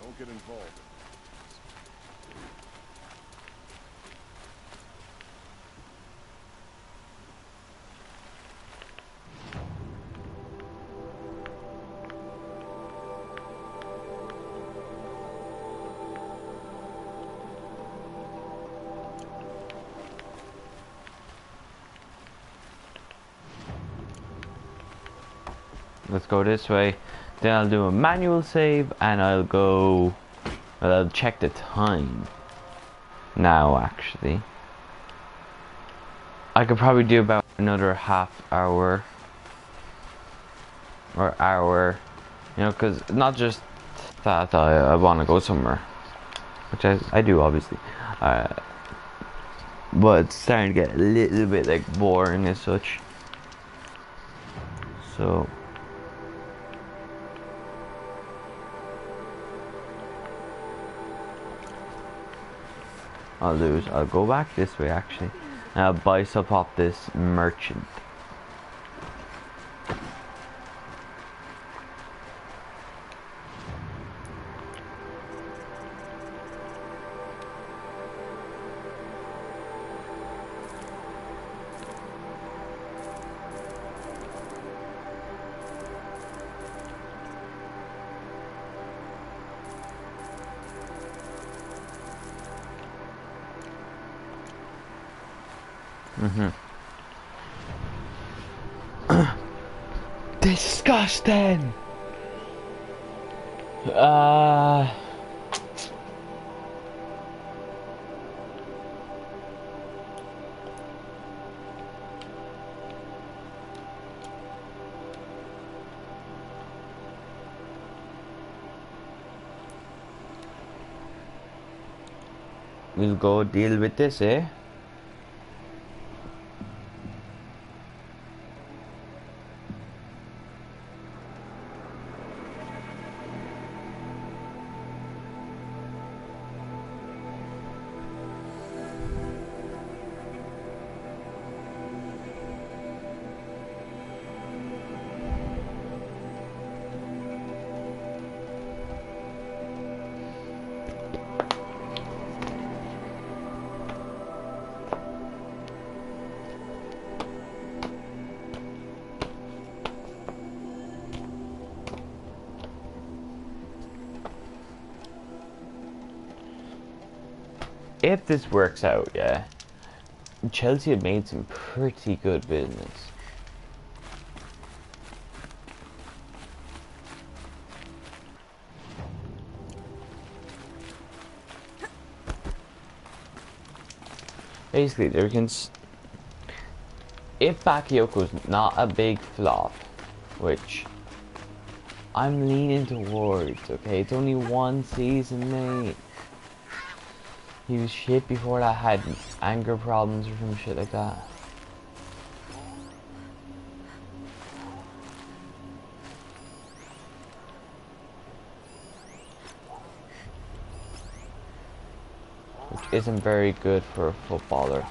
Don't get involved. Let's go this way. Then I'll do a manual save and I'll go. Well, I'll check the time. Now, actually, I could probably do about another half hour or hour. You know, because not just that I want to go somewhere, which I do obviously. But it's starting to get a little bit like boring as such. So. I'll do is I'll go back this way actually, and I'll buy stuff off this merchant. Disgusting. We'll go deal with this, eh? If this works out, yeah, Chelsea have made some pretty good business. Basically, if Bakayoko's not a big flop, which I'm leaning towards, okay, it's only one season, mate. He was shit before that, had anger problems or some shit like that. isn't very good for a footballer.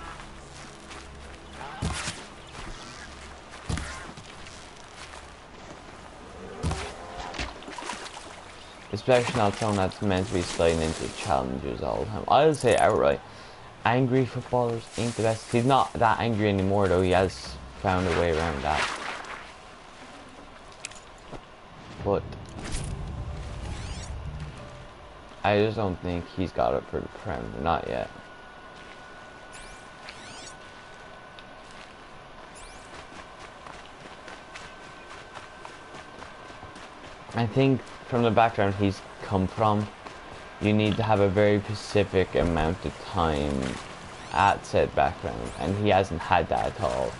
Especially not someone that's meant to be sliding into challenges all the time. I'll say outright, angry footballers ain't the best. He's not that angry anymore though, he has found a way around that. But I just don't think he's got it for the Prem, not yet. I think from the background he's come from, you need to have a very specific amount of time at said background, and he hasn't had that at all.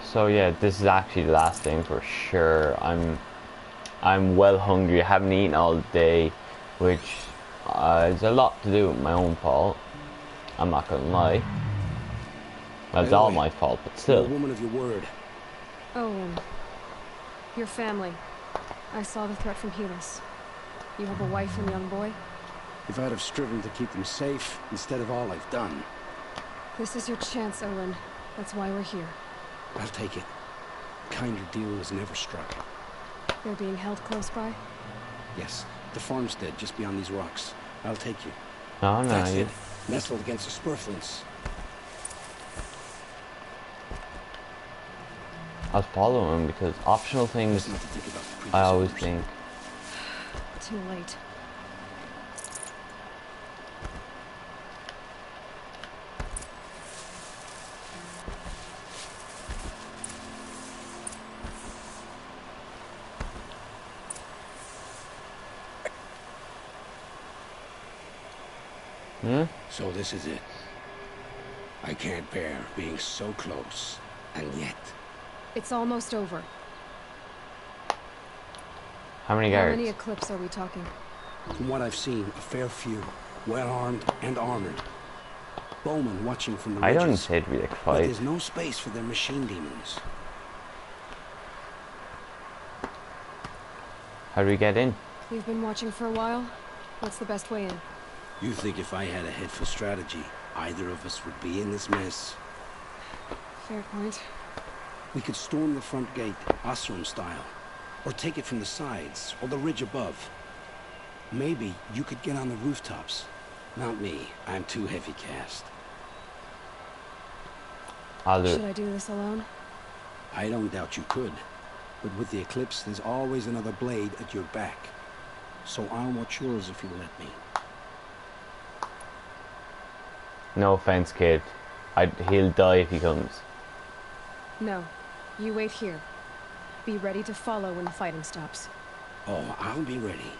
So yeah, this is actually the last thing for sure. I'm well hungry. I haven't eaten all day, which is a lot to do with my own fault. I'm not gonna lie. Well, it's all my fault, but still. You're a woman of your word. Owen, your family. I saw the threat from Helis. You have a wife and young boy? If I'd have striven to keep them safe instead of all I've done. This is your chance, Owen. That's why we're here. I'll take it. A kinder deal was never struck. They're being held close by? Yes, the farmstead just beyond these rocks. I'll take you. No, That's it. Nestled against the spurflints. I was following him because optional things, I always think. Too late. So this is it. I can't bear being so close, and yet... It's almost over. How many guards? How many Eclipse are we talking? From what I've seen, a fair few. Well-armed and armored. Bowmen watching from the ridges. I don't say it'd be like But fight. there's no space for their machine demons. How do we get in? You've been watching for a while? What's the best way in? You think if I had a head for strategy, either of us would be in this mess? Fair point. We could storm the front gate, Osram style. Or take it from the sides, or the ridge above. Maybe you could get on the rooftops. Not me. I'm too heavy cast. I'll do it. Should I do this alone? I don't doubt you could. But with the Eclipse, there's always another blade at your back. So I'll watch yours if you'll let me. No offense, kid. He'll die if he comes. No. You wait here. Be ready to follow when the fighting stops. Oh, I'll be ready.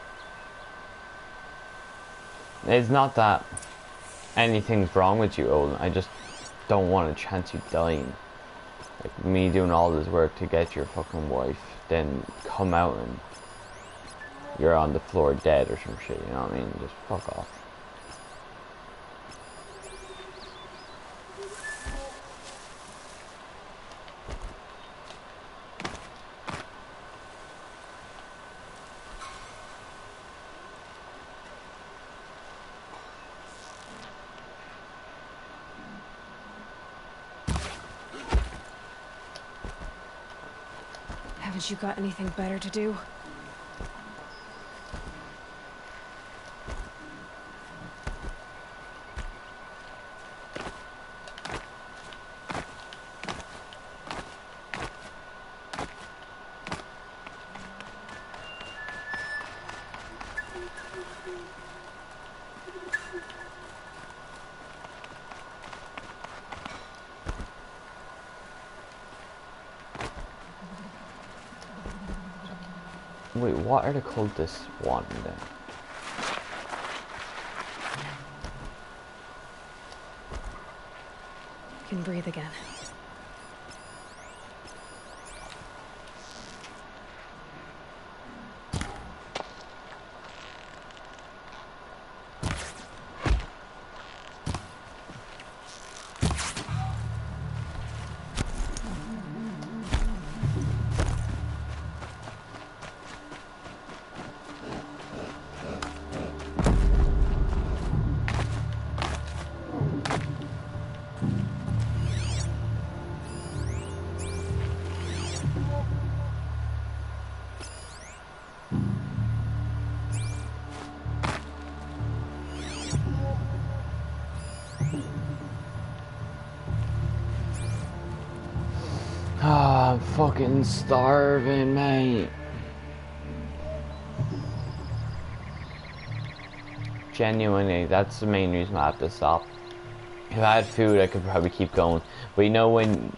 It's not that anything's wrong with you, Olin. I just don't want a chance you dying. Like me doing all this work to get your fucking wife, then come out and you're on the floor dead or some shit, you know what I mean? Just fuck off. Haven't you got anything better to do? Wait, what are the cultists wanting then? Can breathe again. Ah, I'm fucking starving, mate. Genuinely, that's the main reason I have to stop. If I had food, I could probably keep going. But you know when...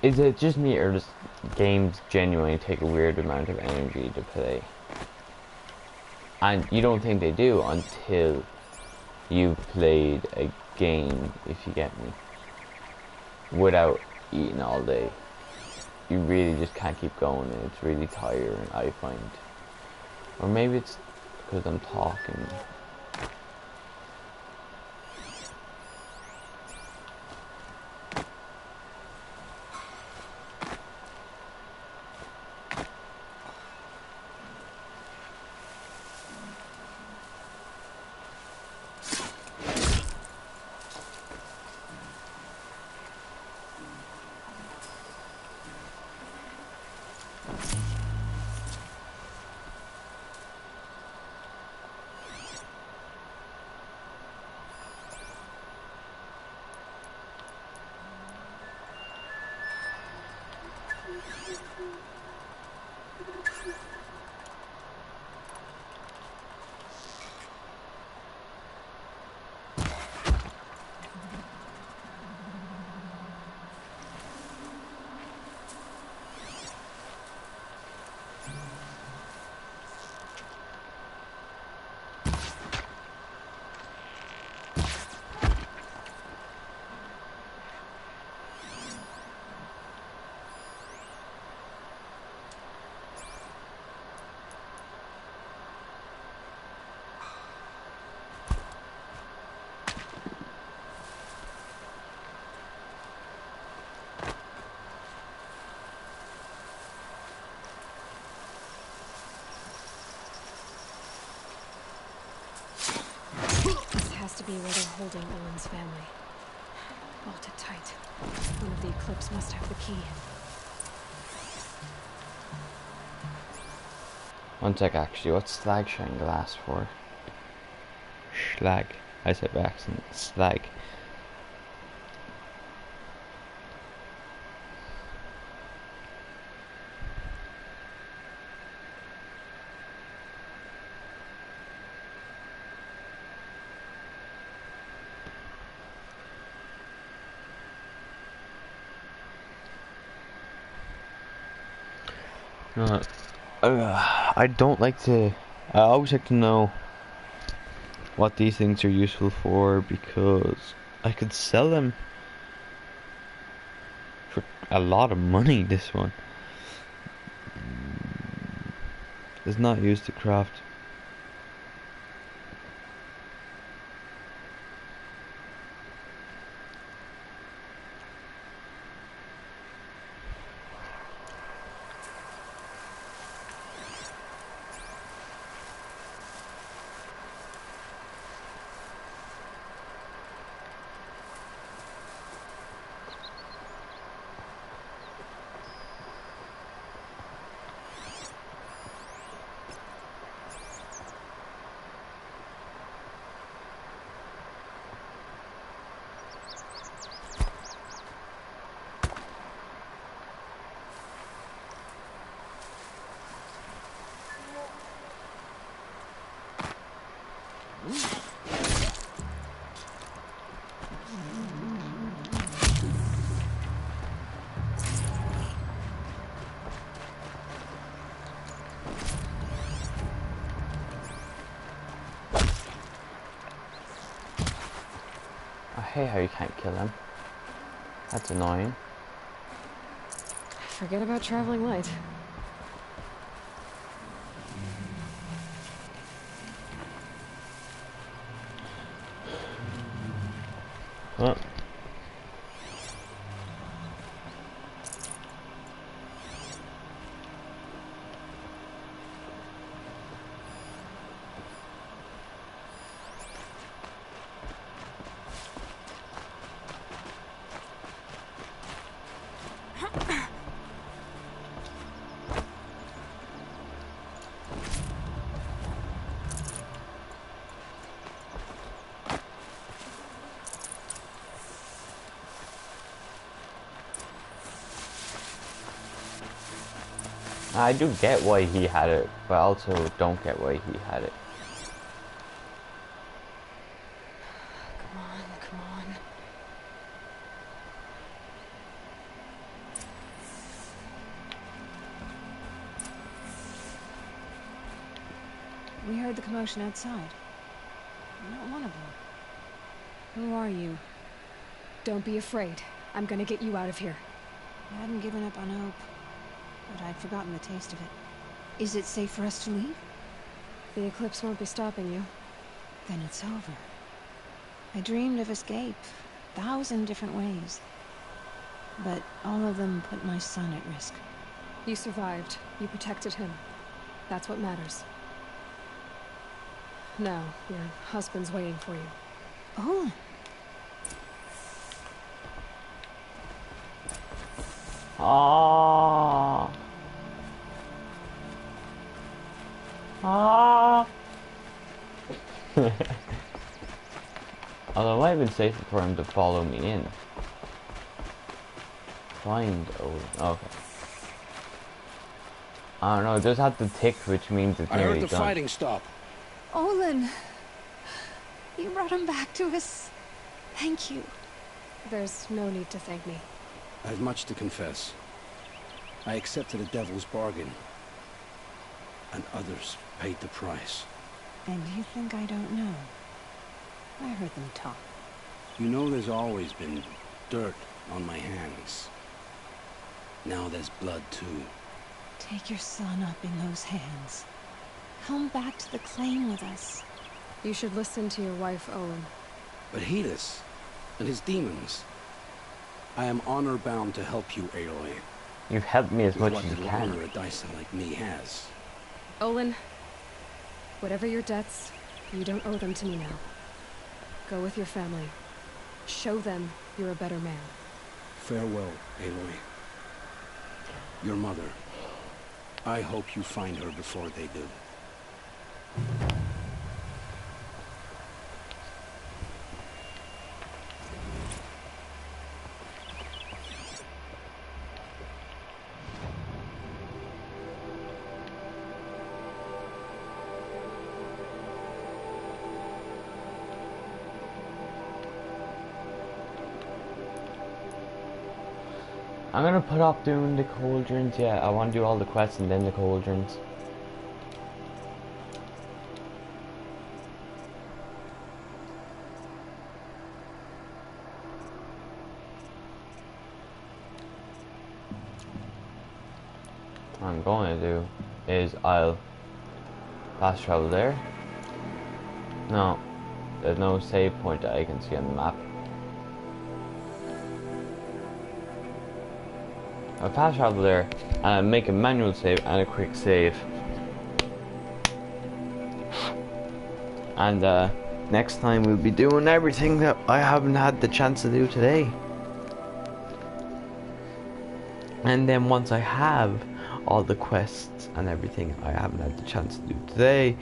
Is it just me, or does games genuinely take a weird amount of energy to play? And you don't think they do until you've played a game, if you get me, without eating all day. You really just can't keep going, and it's really tiring, I find. Or maybe it's because I'm talking. To be where they're holding Owen's family. Bolted tight. One of the Eclipse must have the key. One sec, actually. What's slag shine glass for? Schlag. I said by accident. Slag. I don't like to... I always like to know what these things are useful for, because I could sell them for a lot of money. This one is not used to craft. okay how you can't kill him. That's annoying. Forget about traveling light. What? I do get why he had it, but I also don't get why he had it. Come on, come on. We heard the commotion outside. Not one of them. Who are you? Don't be afraid. I'm gonna get you out of here. I hadn't given up on hope, but I'd forgotten the taste of it. Is it safe for us to leave? The eclipse won't be stopping you. Then it's over. I dreamed of escape, 1,000 different ways. But all of them put my son at risk. You survived. You protected him. That's what matters. Now, your husband's waiting for you. Oh. Ah. Ah. Although it might have been safer for him to follow me in. Find okay. I don't know, it does have to tick, which means it's I nearly heard the done. fighting stop. Olin! You brought him back to us. Thank you. There's no need to thank me. I have much to confess. I accepted a devil's bargain. And others paid the price. And you think I don't know? I heard them talk. You know there's always been dirt on my hands. Now there's blood too. Take your son up in those hands. Come back to the claim with us. You should listen to your wife, Olin. But Hedis and his demons. I am honor-bound to help you, Aloy. You've helped me as With much as you what can. honor a Dyson like me has. Olin, whatever your debts, you don't owe them to me now. Go with your family. Show them you're a better man. Farewell, Aloy. Your mother. I hope you find her before they do. I'm gonna put off doing the cauldrons. Yeah, I want to do all the quests and then the cauldrons. What I'm going to do is I'll fast travel there. No, there's no save point that I can see on the map. I'll fast travel there and I'll make a manual save and a quick save. And next time we'll be doing everything that I haven't had the chance to do today. And then once I have all the quests and everything I haven't had the chance to do today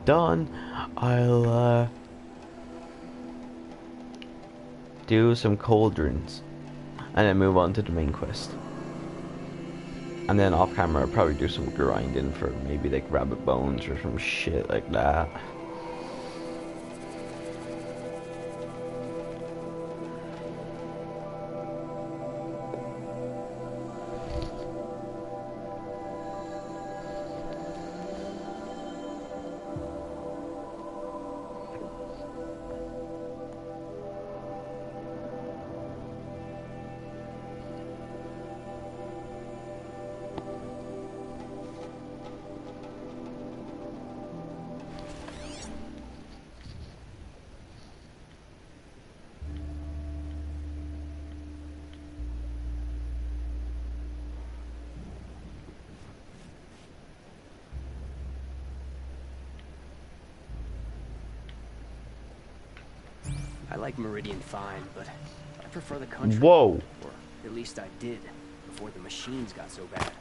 done, I'll do some cauldrons and then move on to the main quest. And then off camera I'll probably do some grinding for maybe like rabbit bones or some shit like that. I like Meridian fine, but I prefer the country. Whoa. Or at least I did, before the machines got so bad.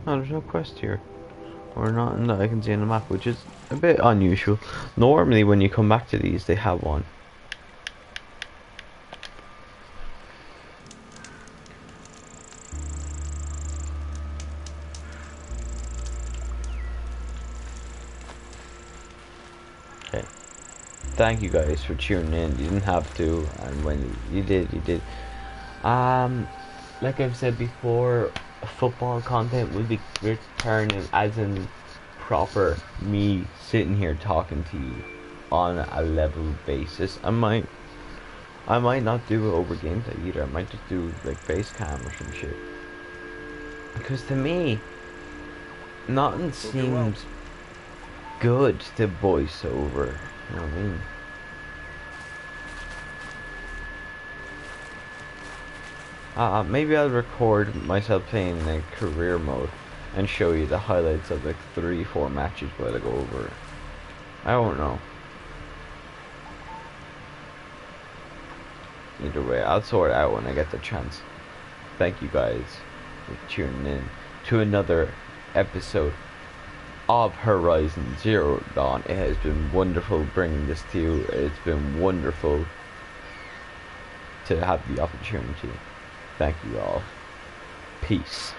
Oh, there's no quest here. Or nothing that I can see on the map, which is a bit unusual. Normally when you come back to these, they have one. Okay. Thank you guys for tuning in. You didn't have to, and when you did, you did. Like I've said before, football content will be returning, as in proper me sitting here talking to you on a level basis. I might not do it over gameplay either. I might just do like face cam or some shit. Because to me, nothing seems good to voice over. You know what I mean? Maybe I'll record myself playing in career mode and show you the highlights of like 3-4 matches while I go over it. I don't know. Either way, I'll sort it out when I get the chance. Thank you guys for tuning in to another episode of Horizon Zero Dawn. It has been wonderful bringing this to you. It's been wonderful to have the opportunity. Thank you all. Peace.